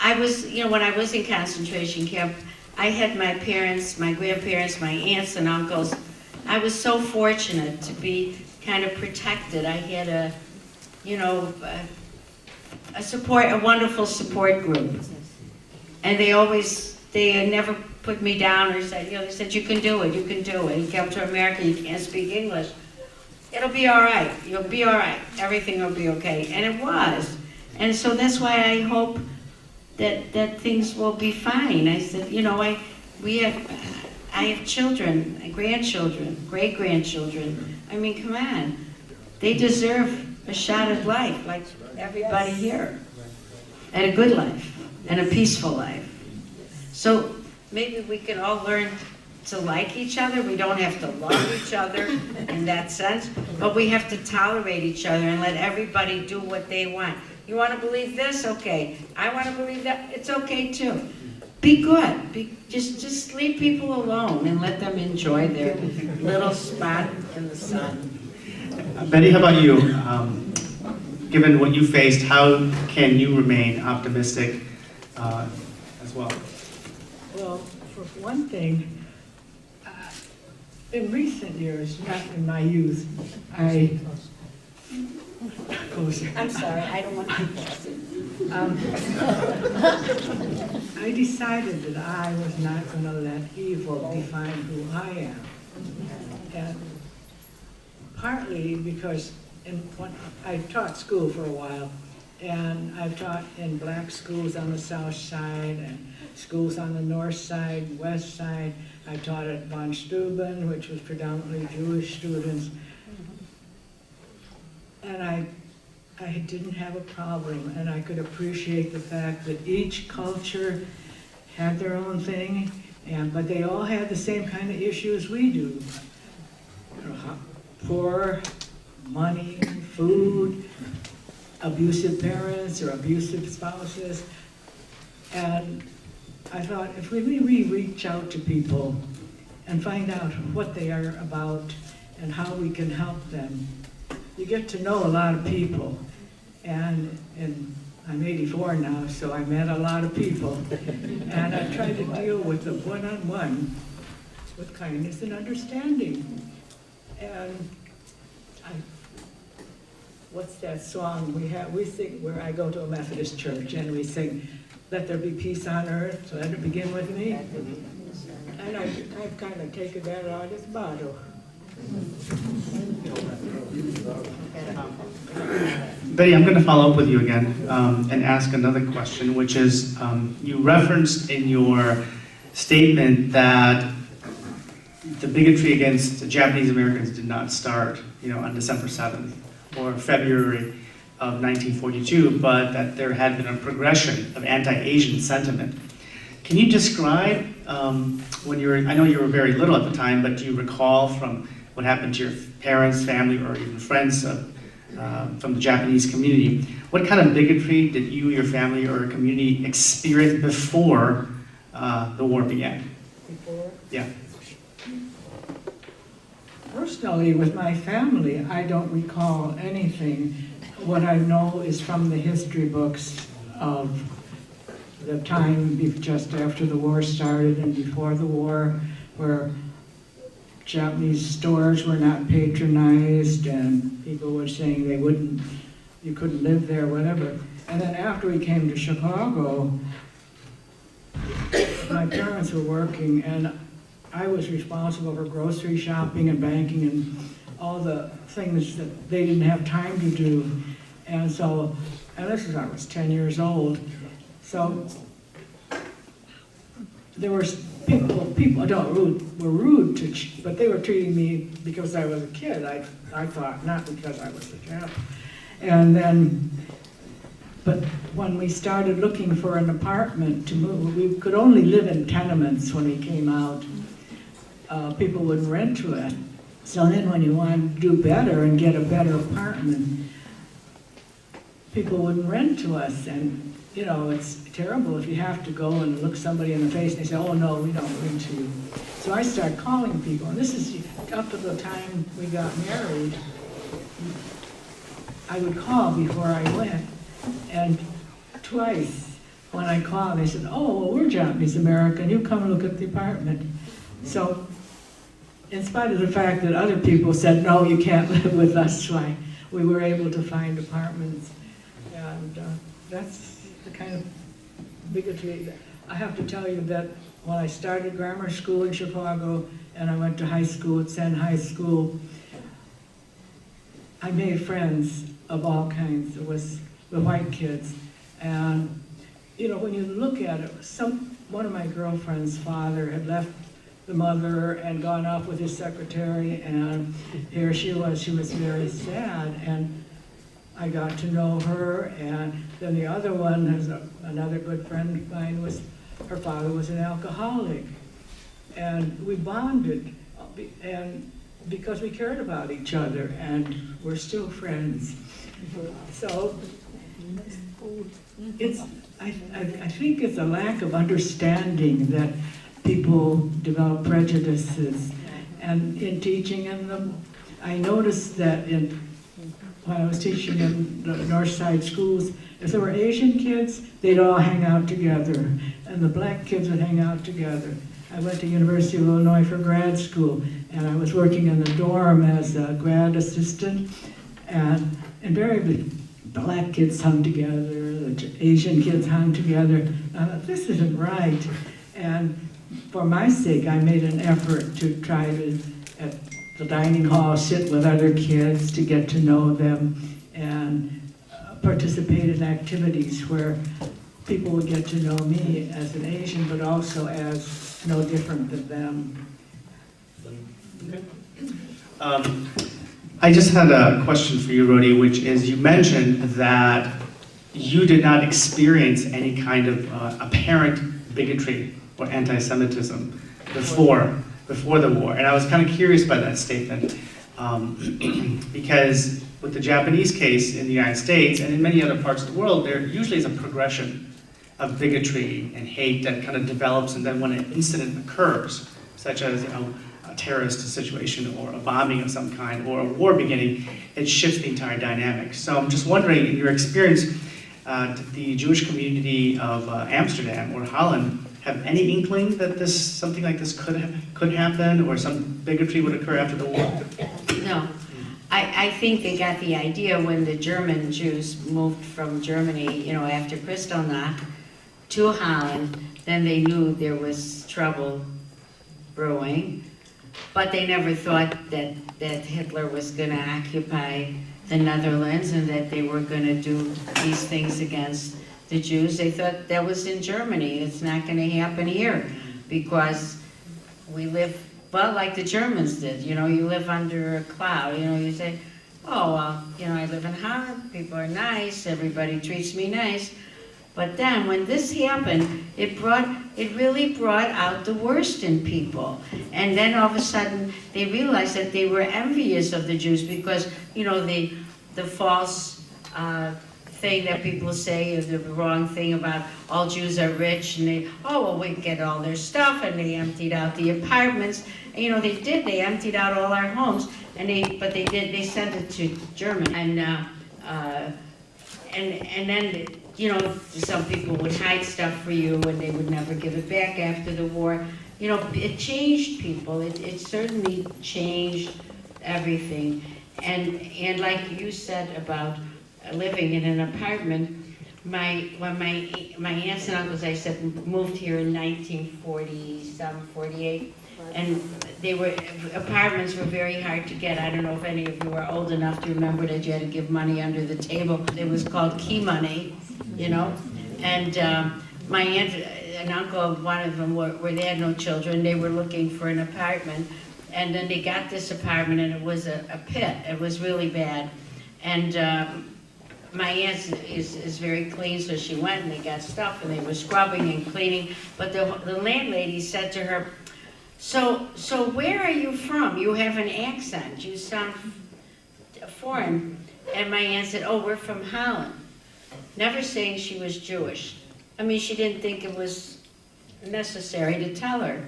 when I was in concentration camp, I had my parents, my grandparents, my aunts and uncles. I was so fortunate to be kind of protected. I had a wonderful support group. And they never put me down or said, they said, you can do it. You come to America, you can't speak English. It'll be all right. You'll be all right. Everything will be okay. And it was. And so that's why I hope that things will be fine. I said, I have children, grandchildren, great-grandchildren. I mean, come on. They deserve a shot at life, like everybody here. And a good life, and a peaceful life. So maybe we can all learn to like each other. We don't have to love each other in that sense, but we have to tolerate each other and let everybody do what they want. You want to believe this? Okay. I want to believe that. It's okay too. Be good. Just leave people alone and let them enjoy their little spot in the sun. Betty, how about you? Given what you faced, how can you remain optimistic as well? Well, for one thing, in recent years, not in my youth, I I'm sorry, I don't want to be I decided that I was not going to let evil define who I am. And partly because when I taught school for a while, and I've taught in black schools on the south side and schools on the north side, west side. I taught at von Steuben, which was predominantly Jewish students. And I didn't have a problem, and I could appreciate the fact that each culture had their own thing, but they all had the same kind of issues we do. Poor, money, food, abusive parents or abusive spouses. And I thought, if we really reach out to people and find out what they are about and how we can help them, you get to know a lot of people. And I'm 84 now, so I met a lot of people. And I tried to deal with them one-on-one with kindness and understanding. And what's that song we sing where I go to a Methodist church and we sing, "Let there be peace on earth, let it begin with me." And I've kind of taken that out as motto. Betty, I'm going to follow up with you again and ask another question, which is, you referenced in your statement that the bigotry against Japanese Americans did not start, on December 7th or February of 1942, but that there had been a progression of anti-Asian sentiment. Can you describe when you were, I know you were very little at the time, but do you recall from what happened to your parents, family, or even friends from the Japanese community, what kind of bigotry did you, your family, or community experience before the war began? Before? Yeah. Personally, with my family, I don't recall anything. What I know is from the history books of the time just after the war started and before the war, where Japanese stores were not patronized and people were saying you couldn't live there, whatever. And then after we came to Chicago, my parents were working and I was responsible for grocery shopping and banking and all the things that they didn't have time to do. And so, and this is, I was 10 years old. So there were people were rude but they were treating me because I was a kid. I thought, not because I was a Jap. And then, but when we started looking for an apartment to move, we could only live in tenements when we came out. People wouldn't rent to us. So then when you wanted to do better and get a better apartment, people wouldn't rent to us. And you know, it's terrible if you have to go and look somebody in the face and they say, oh no, we don't rent to you. So I started calling people, and this is up to the time we got married. I would call before I went, and twice when I called, they said, oh, well, we're Japanese American, you come and look at the apartment. So, in spite of the fact that other people said, no, you can't live with us, we were able to find apartments. And that's the kind of bigotry. I have to tell you that when I started grammar school in Chicago and I went to high school at Senn High School, I made friends of all kinds. It was the white kids. And, you know, when you look at it, one of my girlfriend's father had left the mother and gone off with his secretary, and here she was very sad. And I got to know her, and then the other one, another good friend of mine, her father was an alcoholic. And we bonded, and because we cared about each other, and we're still friends. So I think it's a lack of understanding that people develop prejudices. And in teaching in them, I noticed that when I was teaching in the North Side schools, if there were Asian kids, they'd all hang out together, and the black kids would hang out together. I went to University of Illinois for grad school, and I was working in the dorm as a grad assistant, and invariably, black kids hung together, the Asian kids hung together. I thought, this isn't right. And for my sake, I made an effort to try to, at the dining hall, sit with other kids to get to know them and participate in activities where people would get to know me as an Asian, but also as no different than them. I just had a question for you, Rodi, which is, you mentioned that you did not experience any kind of apparent bigotry or anti-Semitism before the war. And I was kind of curious by that statement, because with the Japanese case in the United States and in many other parts of the world, there usually is a progression of bigotry and hate that kind of develops, and then when an incident occurs, such as a terrorist situation or a bombing of some kind or a war beginning, it shifts the entire dynamic. So I'm just wondering, in your experience, did the Jewish community of Amsterdam or Holland have any inkling that something like this could happen, or some bigotry would occur after the war? No. I think they got the idea when the German Jews moved from Germany, you know, after Kristallnacht to Holland, then they knew there was trouble brewing, but they never thought that Hitler was going to occupy the Netherlands and that they were going to do these things against the Jews. They thought that was in Germany. It's not going to happen here because we live, well, like the Germans did. You know, you live under a cloud. You know, you say, oh, well, you know, I live in Holland. People are nice. Everybody treats me nice. But then when this happened, it really brought out the worst in people. And then all of a sudden, they realized that they were envious of the Jews because, you know, the false thing that people say, is the wrong thing about all Jews are rich, and they, oh, well, we get all their stuff, and they emptied out the apartments. And, you know, they emptied out all our homes, and they sent it to Germany. And then, you know, some people would hide stuff for you, and they would never give it back after the war. You know, it changed people. It certainly changed everything. And like you said about living in an apartment, when my aunts and uncles, I said, moved here in 1947, 48, and apartments were very hard to get. I don't know if any of you are old enough to remember that you had to give money under the table. It was called key money, you know, and my aunt and uncle, one of them, they had no children, they were looking for an apartment, and then they got this apartment, and it was a pit. It was really bad. And my aunt is very clean, so she went and they got stuff, and they were scrubbing and cleaning. But the landlady said to her, so where are you from? You have an accent. You sound foreign. And my aunt said, oh, we're from Holland. Never saying she was Jewish. I mean, she didn't think it was necessary to tell her.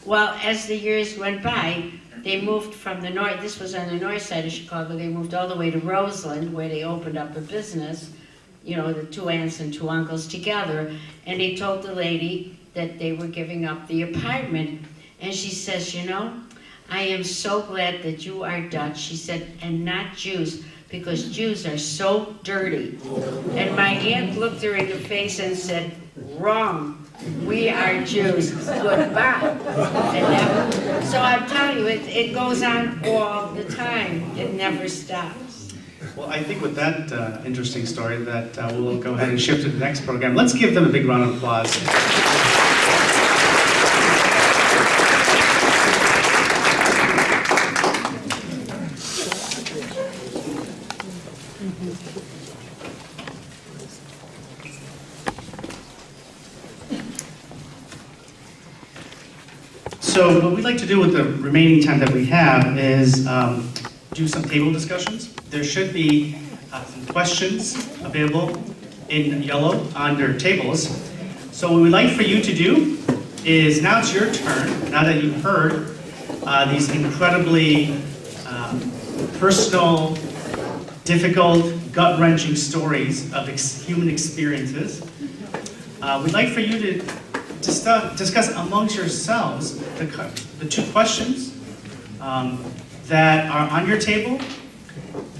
Well, as the years went by, they moved from the north, this was on the north side of Chicago, they moved all the way to Roseland, where they opened up a business, you know, the two aunts and two uncles together, and they told the lady that they were giving up the apartment. And she says, you know, I am so glad that you are Dutch, she said, and not Jews, because Jews are so dirty. And my aunt looked her in the face and said, wrong. We are Jews. Goodbye. So I'm telling you, it goes on all the time. It never stops. Well, I think with that interesting story that we'll go ahead and shift to the next program. Let's give them a big round of applause. So what we'd like to do with the remaining time that we have is do some table discussions. There should be some questions available in yellow on your tables. So what we'd like for you to do is, now it's your turn, now that you've heard these incredibly personal, difficult, gut-wrenching stories of human experiences. We'd like for you to discuss amongst yourselves the two questions that are on your table,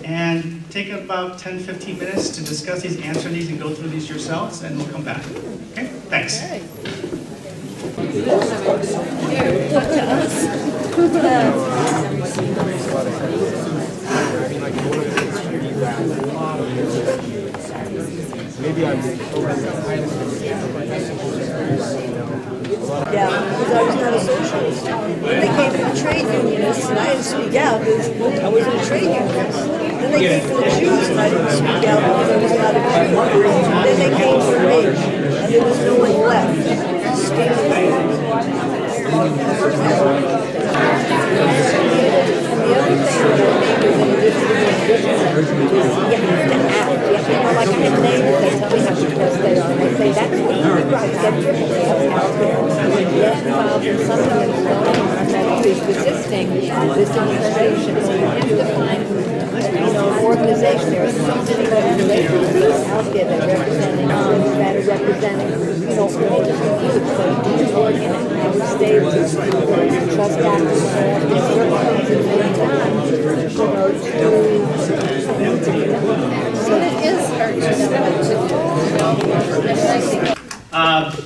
and take about 10-15 minutes to discuss these, answer these, and go through these yourselves, and we'll come back. Okay? Thanks. Maybe I'm Yeah, because I was not a socialist. When they came for the trade unionists, and I didn't speak out because I wasn't a trade unionist. Then they came for the Jews, and I didn't speak out because I was not a Jew. Then they came for me, and there was no one left. Speaking out. And the other thing that I think is in addition to being different is you have to act. You know, like I have neighbors, they tell me how depressed they are, and they say, that's what you right, get different. They have out there. Get involved in something that is going on that is resisting this demonstration. So you have to find, you know, an organization. There are so many organizations out there that are representing, you know, all different groups. So you need to work in it. I would stay with trust actors and different things at the same time, you know, so it is hard to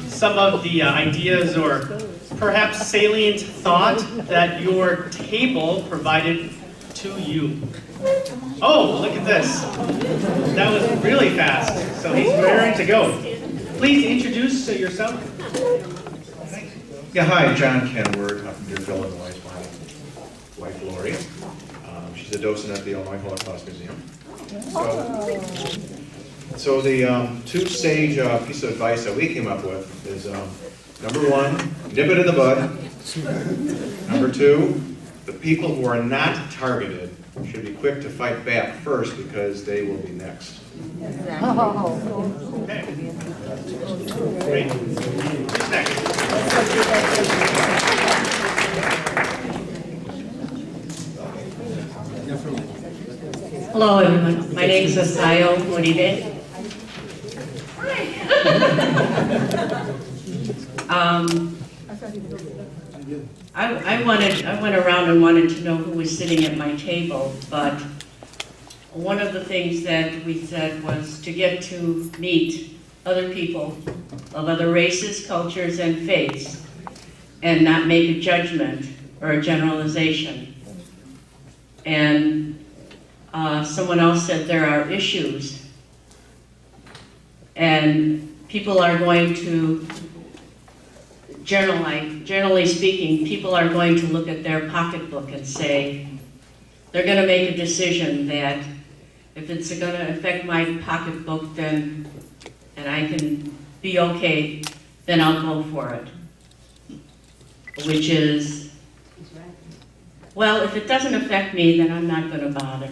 Some of the ideas or perhaps salient thought that your table provided to you. Oh, look at this. That was really fast. So he's raring to go. Please introduce yourself. Yeah, hi, John Kenward. I'm from Deerfield, Illinois. It's my wife, Lori. She's a docent at the Illinois Holocaust Museum. So, So the two-stage piece of advice that we came up with is, number one, nip it in the bud. Number two, the people who are not targeted should be quick to fight back first because they will be next. Okay. Great. Who's next? Hello, everyone. My name is Asayo Moribe. I went around and wanted to know who was sitting at my table, but one of the things that we said was to get to meet other people of other races, cultures, and faiths, and not make a judgment or a generalization. And someone else said there are issues, and people are going to, generally speaking, people are going to look at their pocketbook and say, they're going to make a decision that if it's going to affect my pocketbook, then, and I can be okay, then I'll go for it. Which is, well, if it doesn't affect me, then I'm not going to bother.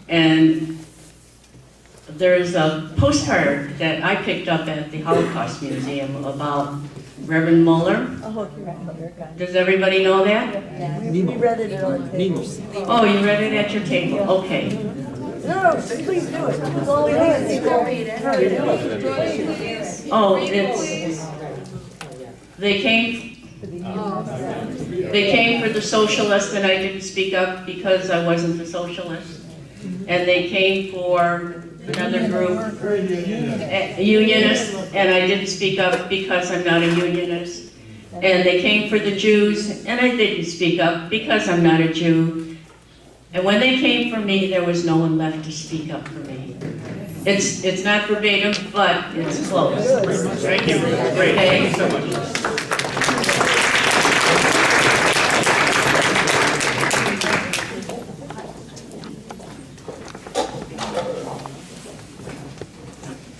And there's a postcard that I picked up at the Holocaust Museum about Reverend Mueller. Oh, you're right. Does everybody know that? Yeah, we read it at our table. Oh, you read it at your table, okay. No, please do it. It's all it is. Oh, it's, they came for the socialist and I didn't speak up because I wasn't the socialist. And they came for another group, unionists, and I didn't speak up because I'm not a unionist. And they came for the Jews, and I didn't speak up because I'm not a Jew. And when they came for me, there was no one left to speak up for me. It's not verbatim, but it's close. Thank you. Great. Thank you so much.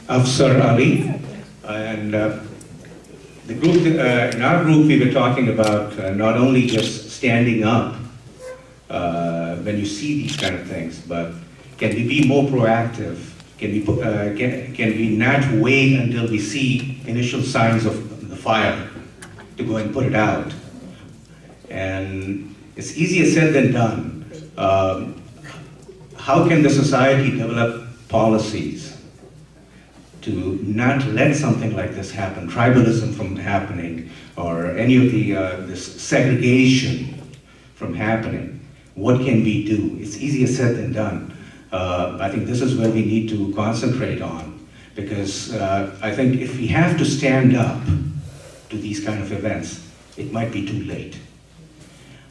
Afsar Ali, and the group, in our group we were talking about not only just standing up when you see these kind of things, but can we be more proactive? Can we not wait until we see initial signs of the fire to go and put it out? And it's easier said than done. How can the society develop policies to not let something like this happen, tribalism from happening, or any of the this segregation from happening? What can we do? It's easier said than done. I think this is where we need to concentrate on, because I think if we have to stand up to these kind of events, it might be too late.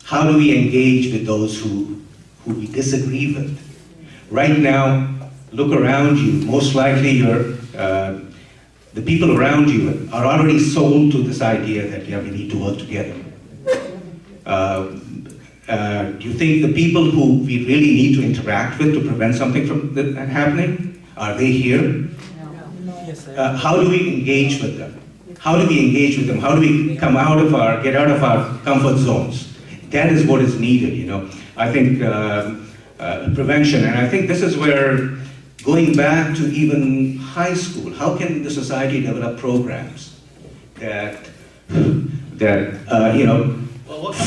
How do we engage with those who we disagree with? Right now, look around you. Most likely the people around you are already sold to this idea that, yeah, we need to work together. Do you think the people who we really need to interact with to prevent something from happening, are they here? No. How do we engage with them? How do we engage with them? How do we get out of our comfort zones? That is what is needed, you know. I think prevention, and I think this is where, going back to even high school, how can the society develop programs that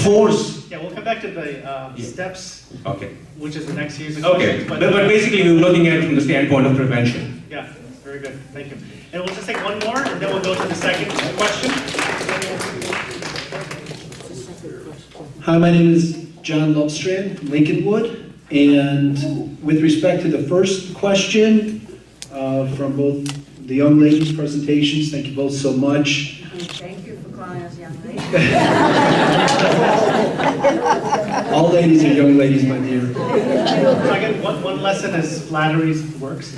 force? Yeah, we'll come back to the steps. Okay. Which is the next series of Okay, questions. but basically we were looking at it from the standpoint of prevention. Yeah, very good. Thank you. And we'll just take one more, and then we'll go to the second question. Hi, my name is John Lovestrand, Lincolnwood. And with respect to the first question from both the young ladies' presentations, thank you both so much. Thank you for calling us young ladies. All ladies are young ladies, my dear. So I get one lesson is flattery works.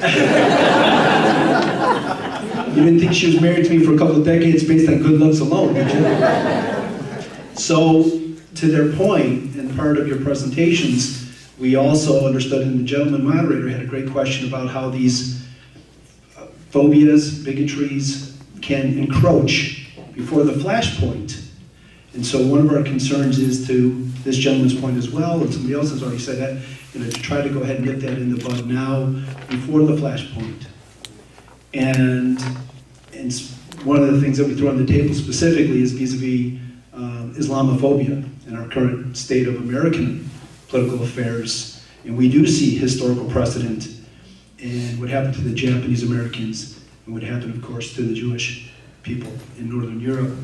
You didn't think she was married to me for a couple of decades based on good looks alone, did you? So, to their point, and part of your presentations, we also understood, and the gentleman moderator had a great question about how these phobias, bigotries can encroach before the flashpoint. And so one of our concerns is, to this gentleman's point as well, and somebody else has already said that, to try to go ahead and nip that in the bud now before the flashpoint. And one of the things that we throw on the table specifically is vis-a-vis Islamophobia and our current state of American political affairs. And we do see historical precedent in what happened to the Japanese Americans and what happened, of course, to the Jewish people in Northern Europe.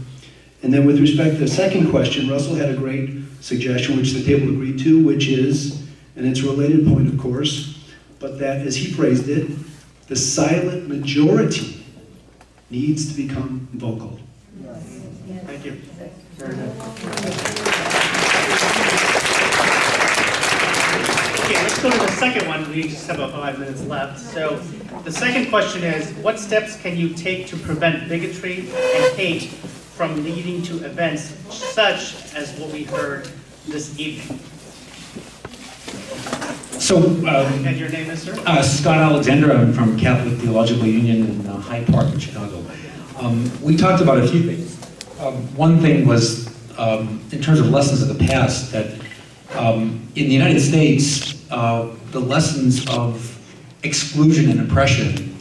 And then with respect to the second question, Russell had a great suggestion, which the table agreed to, which is, and it's a related point, of course, but that, as he phrased it, the silent majority needs to become vocal. Thank you. Okay, let's go to the second one. We just have about 5 minutes left. So the second question is, what steps can you take to prevent bigotry and hate from leading to events such as what we heard this evening? So, And your name is, sir? Scott Alexander, I'm from Catholic Theological Union in Hyde Park in Chicago. We talked about a few things. One thing was, in terms of lessons of the past, that in the United States, the lessons of exclusion and oppression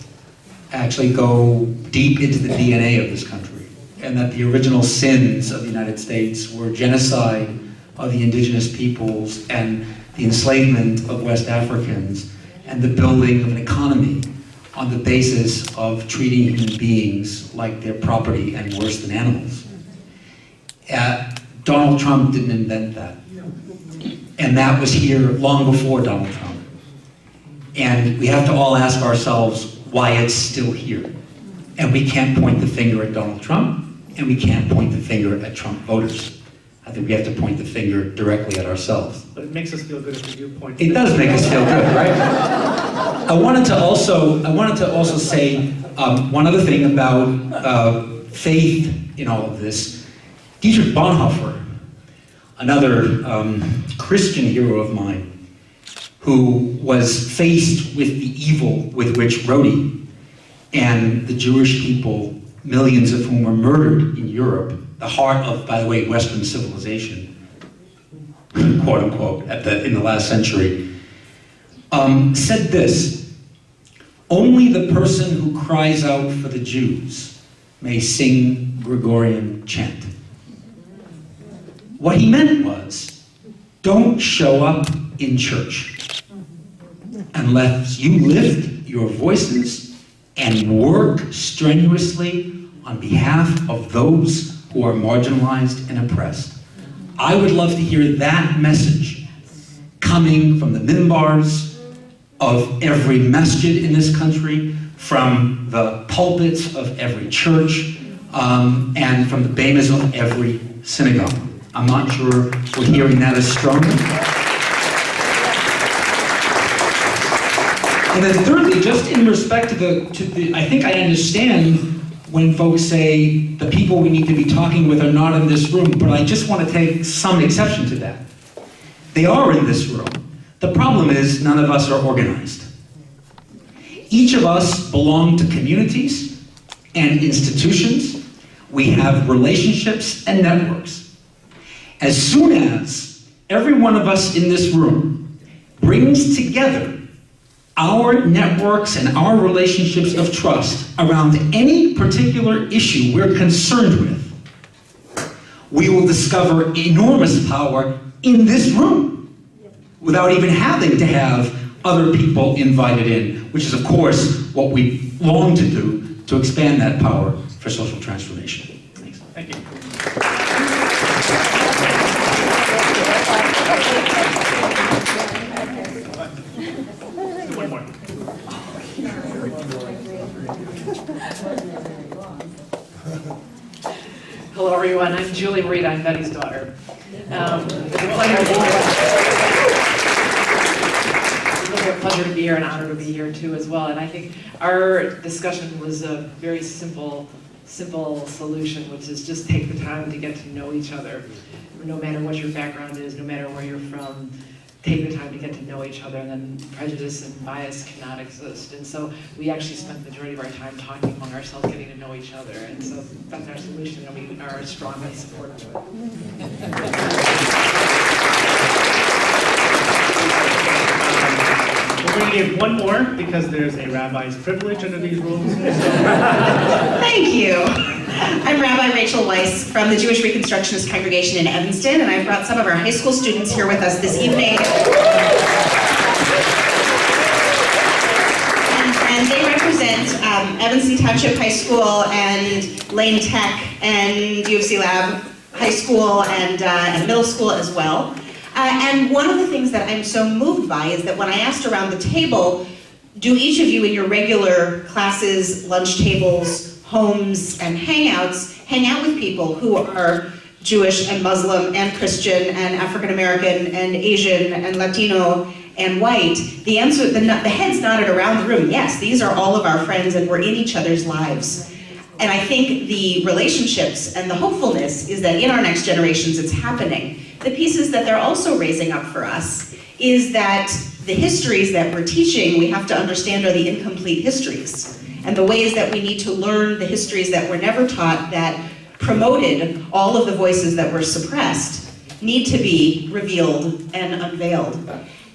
actually go deep into the DNA of this country, and that the original sins of the United States were genocide of the indigenous peoples and the enslavement of West Africans and the building of an economy on the basis of treating human beings like their property and worse than animals. Donald Trump didn't invent that. And that was here long before Donald Trump. And we have to all ask ourselves why it's still here. And we can't point the finger at Donald Trump, and we can't point the finger at Trump voters. I think we have to point the finger directly at ourselves. But it makes us feel good if we do point. It does make us feel good, right? I wanted to also say one other thing about faith in all of this. Dietrich Bonhoeffer, another Christian hero of mine, who was faced with the evil with which Rodi and the Jewish people, millions of whom were murdered in Europe, the heart of, by the way, Western civilization, quote unquote, in the last century, said this: "Only the person who cries out for the Jews may sing Gregorian chant." What he meant was, don't show up in church unless you lift your voices and work strenuously on behalf of those who are marginalized and oppressed. I would love to hear that message coming from the minbars of every masjid in this country, from the pulpits of every church, and from the bemas of every synagogue. I'm not sure we're hearing that as strongly. And then thirdly, just in respect to the, I think I understand when folks say the people we need to be talking with are not in this room, but I just want to take some exception to that. They are in this room. The problem is none of us are organized. Each of us belong to communities and institutions. We have relationships and networks. As soon as every one of us in this room brings together our networks and our relationships of trust around any particular issue we're concerned with, we will discover enormous power in this room without even having to have other people invited in, which is, of course, what we long to do to expand that power for social transformation. Thanks. Thank you. One more. Hello, everyone. I'm Julie Reed. I'm Betty's daughter. It's a pleasure to be here and an honor to be here too as well. And I think our discussion was a very simple solution, which is just take the time to get to know each other. No matter what your background is, no matter where you're from, take the time to get to know each other, and then prejudice and bias cannot exist. And so we actually spend the majority of our time talking among ourselves, getting to know each other. And so that's our solution, and we are strongly supportive of We're going to give one more because there's a rabbi's privilege under these rules. Thank you. I'm Rabbi Rachel Weiss from the Jewish Reconstructionist Congregation in Evanston, and I've brought some of our high school students here with us this evening. And they represent Evanston Township High School and Lane Tech and U of C Lab High School and middle school as well. And one of the things that I'm so moved by is that when I asked around the table, do each of you in your regular classes, lunch tables, homes, and hangouts hang out with people who are Jewish and Muslim and Christian and African American and Asian and Latino and white? The answer, the heads nodded around the room. Yes, these are all of our friends and we're in each other's lives. And I think the relationships and the hopefulness is that in our next generations it's happening. The pieces that they're also raising up for us is that the histories that we're teaching, we have to understand are the incomplete histories. And the ways that we need to learn the histories that were never taught, that promoted all of the voices that were suppressed, need to be revealed and unveiled.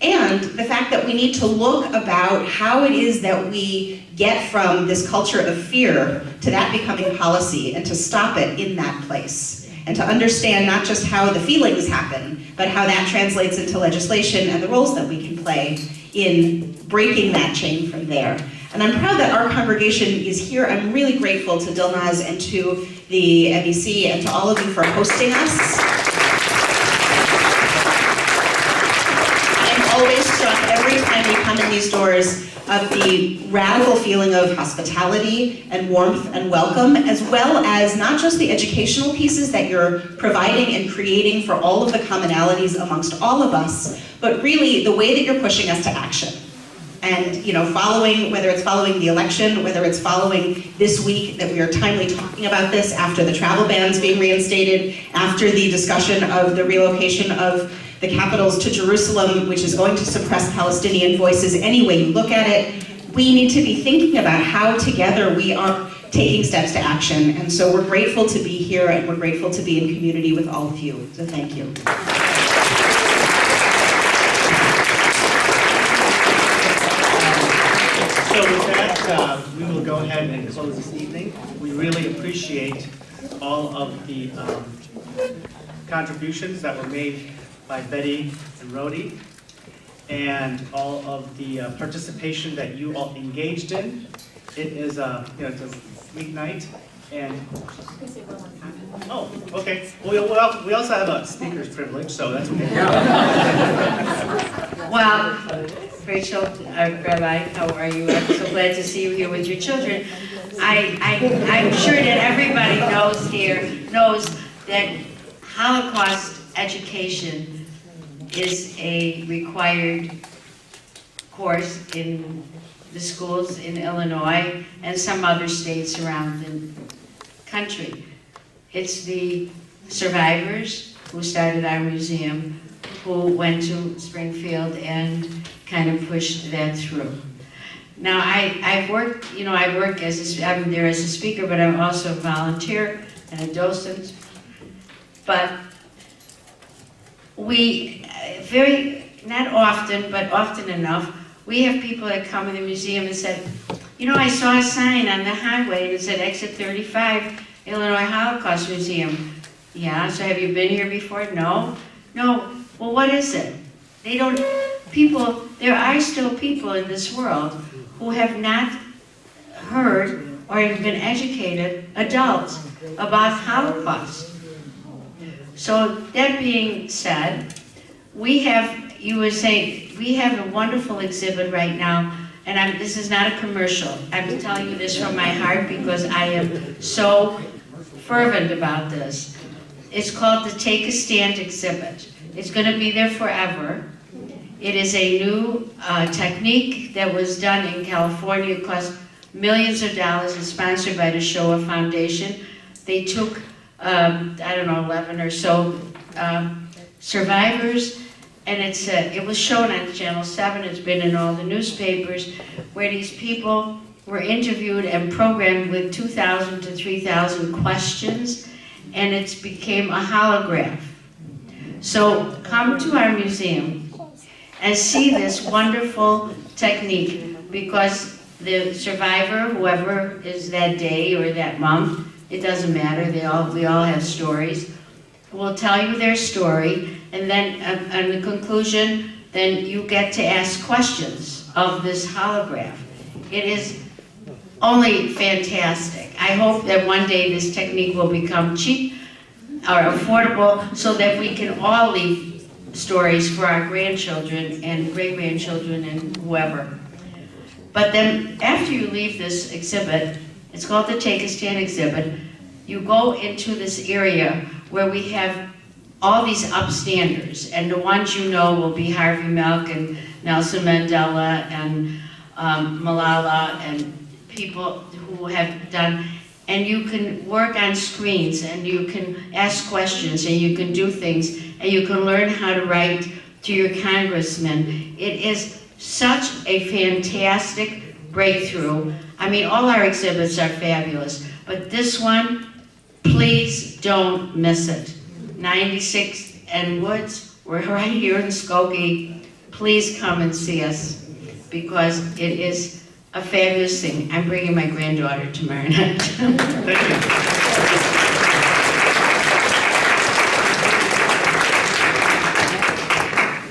And the fact that we need to look about how it is that we get from this culture of fear to that becoming policy, and to stop it in that place. And to understand not just how the feelings happen, but how that translates into legislation and the roles that we can play in breaking that chain from there. And I'm proud that our congregation is here. I'm really grateful to Dilnaz and to the NBC and to all of you for hosting us. I'm always struck every time we come in these doors of the radical feeling of hospitality and warmth and welcome, as well as not just the educational pieces that you're providing and creating for all of the commonalities amongst all of us, but really the way that you're pushing us to action. And following, whether it's following the election, whether it's following this week that we are timely talking about this after the travel bans being reinstated, after the discussion of the relocation of the capitals to Jerusalem, which is going to suppress Palestinian voices any way you look at it, we need to be thinking about how together we are taking steps to action. And so we're grateful to be here, and we're grateful to be in community with all of you. So thank you. So with that, we will go ahead and close this evening. We really appreciate all of the contributions that were made by Betty and Rodi, and all of the participation that you all engaged in. It is it's a weeknight, and oh, okay. Well, we also have a speaker's privilege, so that's okay. Well, Rachel, Rabbi, how are you? I'm so glad to see you here with your children. I'm sure that everybody knows that Holocaust education is a required course in the schools in Illinois and some other states around the country. It's the survivors who started our museum, who went to Springfield and kind of pushed that through. Now, I work I'm there as a speaker, but I'm also a volunteer and a docent. But we not often, but often enough, we have people that come in the museum and said, I saw a sign on the highway and it said exit 35, Illinois Holocaust Museum. Yeah, so have you been here before? No. Well, what is it? There are still people in this world who have not heard or have been educated, adults, about Holocaust. So that being said, we have a wonderful exhibit right now, and this is not a commercial. I'm telling you this from my heart because I am so fervent about this. It's called the Take a Stand exhibit. It's going to be there forever. It is a new technique that was done in California. It cost millions of dollars. It's sponsored by the Shoah Foundation. They took, 11 or so survivors and it was shown on Channel 7, it's been in all the newspapers, where these people were interviewed and programmed with 2,000 to 3,000 questions, and it became a holograph. So come to our museum and see this wonderful technique, because the survivor, whoever is that day or that month, it doesn't matter, we all have stories, will tell you their story, and then on the conclusion, then you get to ask questions of this holograph. It is only fantastic. I hope that one day this technique will become cheap or affordable so that we can all leave stories for our grandchildren and great-grandchildren and whoever. But then after you leave this exhibit, it's called the Take a Stand exhibit, you go into this area where we have all these upstanders, and the ones you know will be Harvey Milk and Nelson Mandela and Malala and people who have done, and you can work on screens and you can ask questions and you can do things and you can learn how to write to your congressman. It is such a fantastic breakthrough. I mean, all our exhibits are fabulous, but this one, please don't miss it. 96 and Woods, we're right here in Skokie. Please come and see us, because it is a fabulous thing. I'm bringing my granddaughter tomorrow night. Thank you.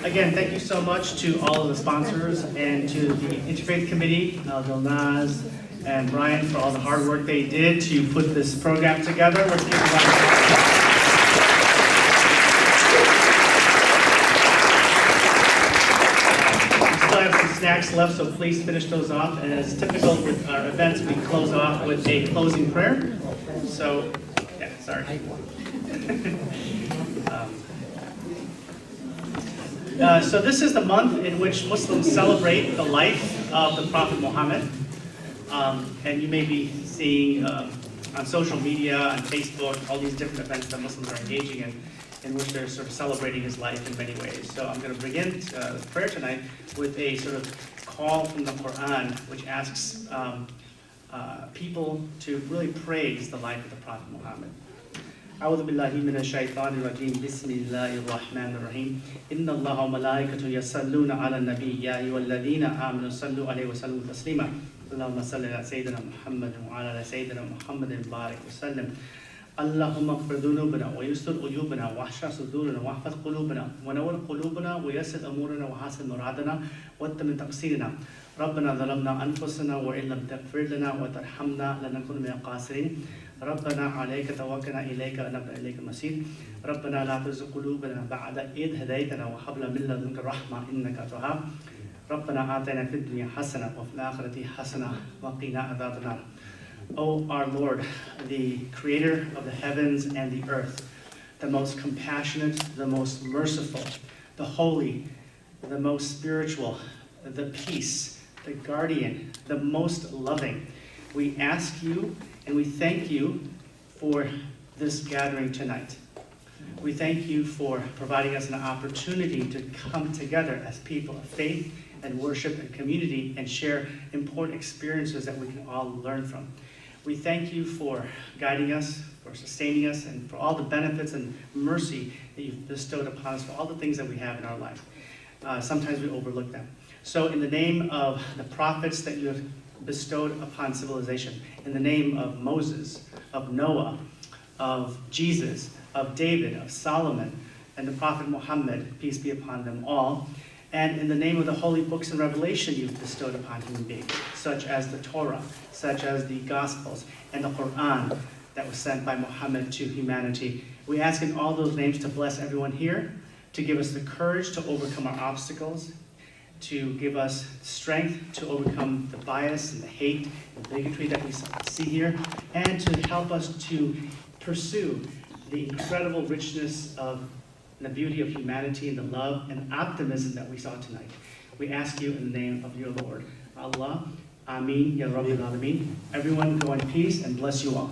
Again, thank you so much to all of the sponsors and to the Interfaith Committee, Dilnaz and Brian, for all the hard work they did to put this program together. Let's give them snacks left, so please finish those off. And as typical with our events, we close off with a closing prayer. So, yeah, sorry. So this is the month in which Muslims celebrate the life of the Prophet Muhammad. And you may be seeing on social media, on Facebook, all these different events that Muslims are engaging in which they're sort of celebrating his life in many ways. So I'm going to begin the prayer tonight with a sort of call from the Quran, which asks people to really praise the life of the Prophet Muhammad. أعوذ بالله من الشيطان الرجيم بسم الله الرحمن الرحيم إن الله وملائكته يصلون على النبي يا أيها الذين آمنوا صلوا عليه وسلموا تسليما اللهم صل على سيدنا محمد وعلى سيدنا محمد بارك وسلم اللهم اغفر ذنوبنا ويستر عيوبنا واحشر صدورنا واحفظ قلوبنا ونور قلوبنا ويسر امورنا وحسن مرادنا واتمم تقصيرنا ربنا ظلمنا انفسنا وان لم تغفر لنا وترحمنا لنكن من الخاسرين ربنا عليك توكلنا اليك ونبنا اليك المصير ربنا لا تزغ قلوبنا بعد إذ هديتنا وهب لنا من لدنك رحمه انك أنت الوهاب ربنا آتنا في الدنيا حسنه وفي الاخره حسنه وقنا عذاب النار. O our Lord, the creator of the heavens and the earth, the most compassionate, the most merciful, the holy, the most spiritual, the peace, the guardian, the most loving, we ask you and we thank you for this gathering tonight. We thank you for providing us an opportunity to come together as people of faith and worship and community and share important experiences that we can all learn from. We thank you for guiding us, for sustaining us, and for all the benefits and mercy that you've bestowed upon us, for all the things that we have in our life. Sometimes we overlook them. So in the name of the prophets that you have bestowed upon civilization, in the name of Moses, of Noah, of Jesus, of David, of Solomon, and the Prophet Muhammad, peace be upon them all, and in the name of the holy books and revelation you've bestowed upon human beings, such as the Torah, such as the Gospels, and the Quran that was sent by Muhammad to humanity. We ask in all those names to bless everyone here, to give us the courage to overcome our obstacles, to give us strength to overcome the bias and the hate and bigotry that we see here, and to help us to pursue the incredible richness of the beauty of humanity and the love and optimism that we saw tonight. We ask you in the name of your Lord, Allah, Ameen, Ya Rabbil Alameen. Everyone go in peace and bless you all.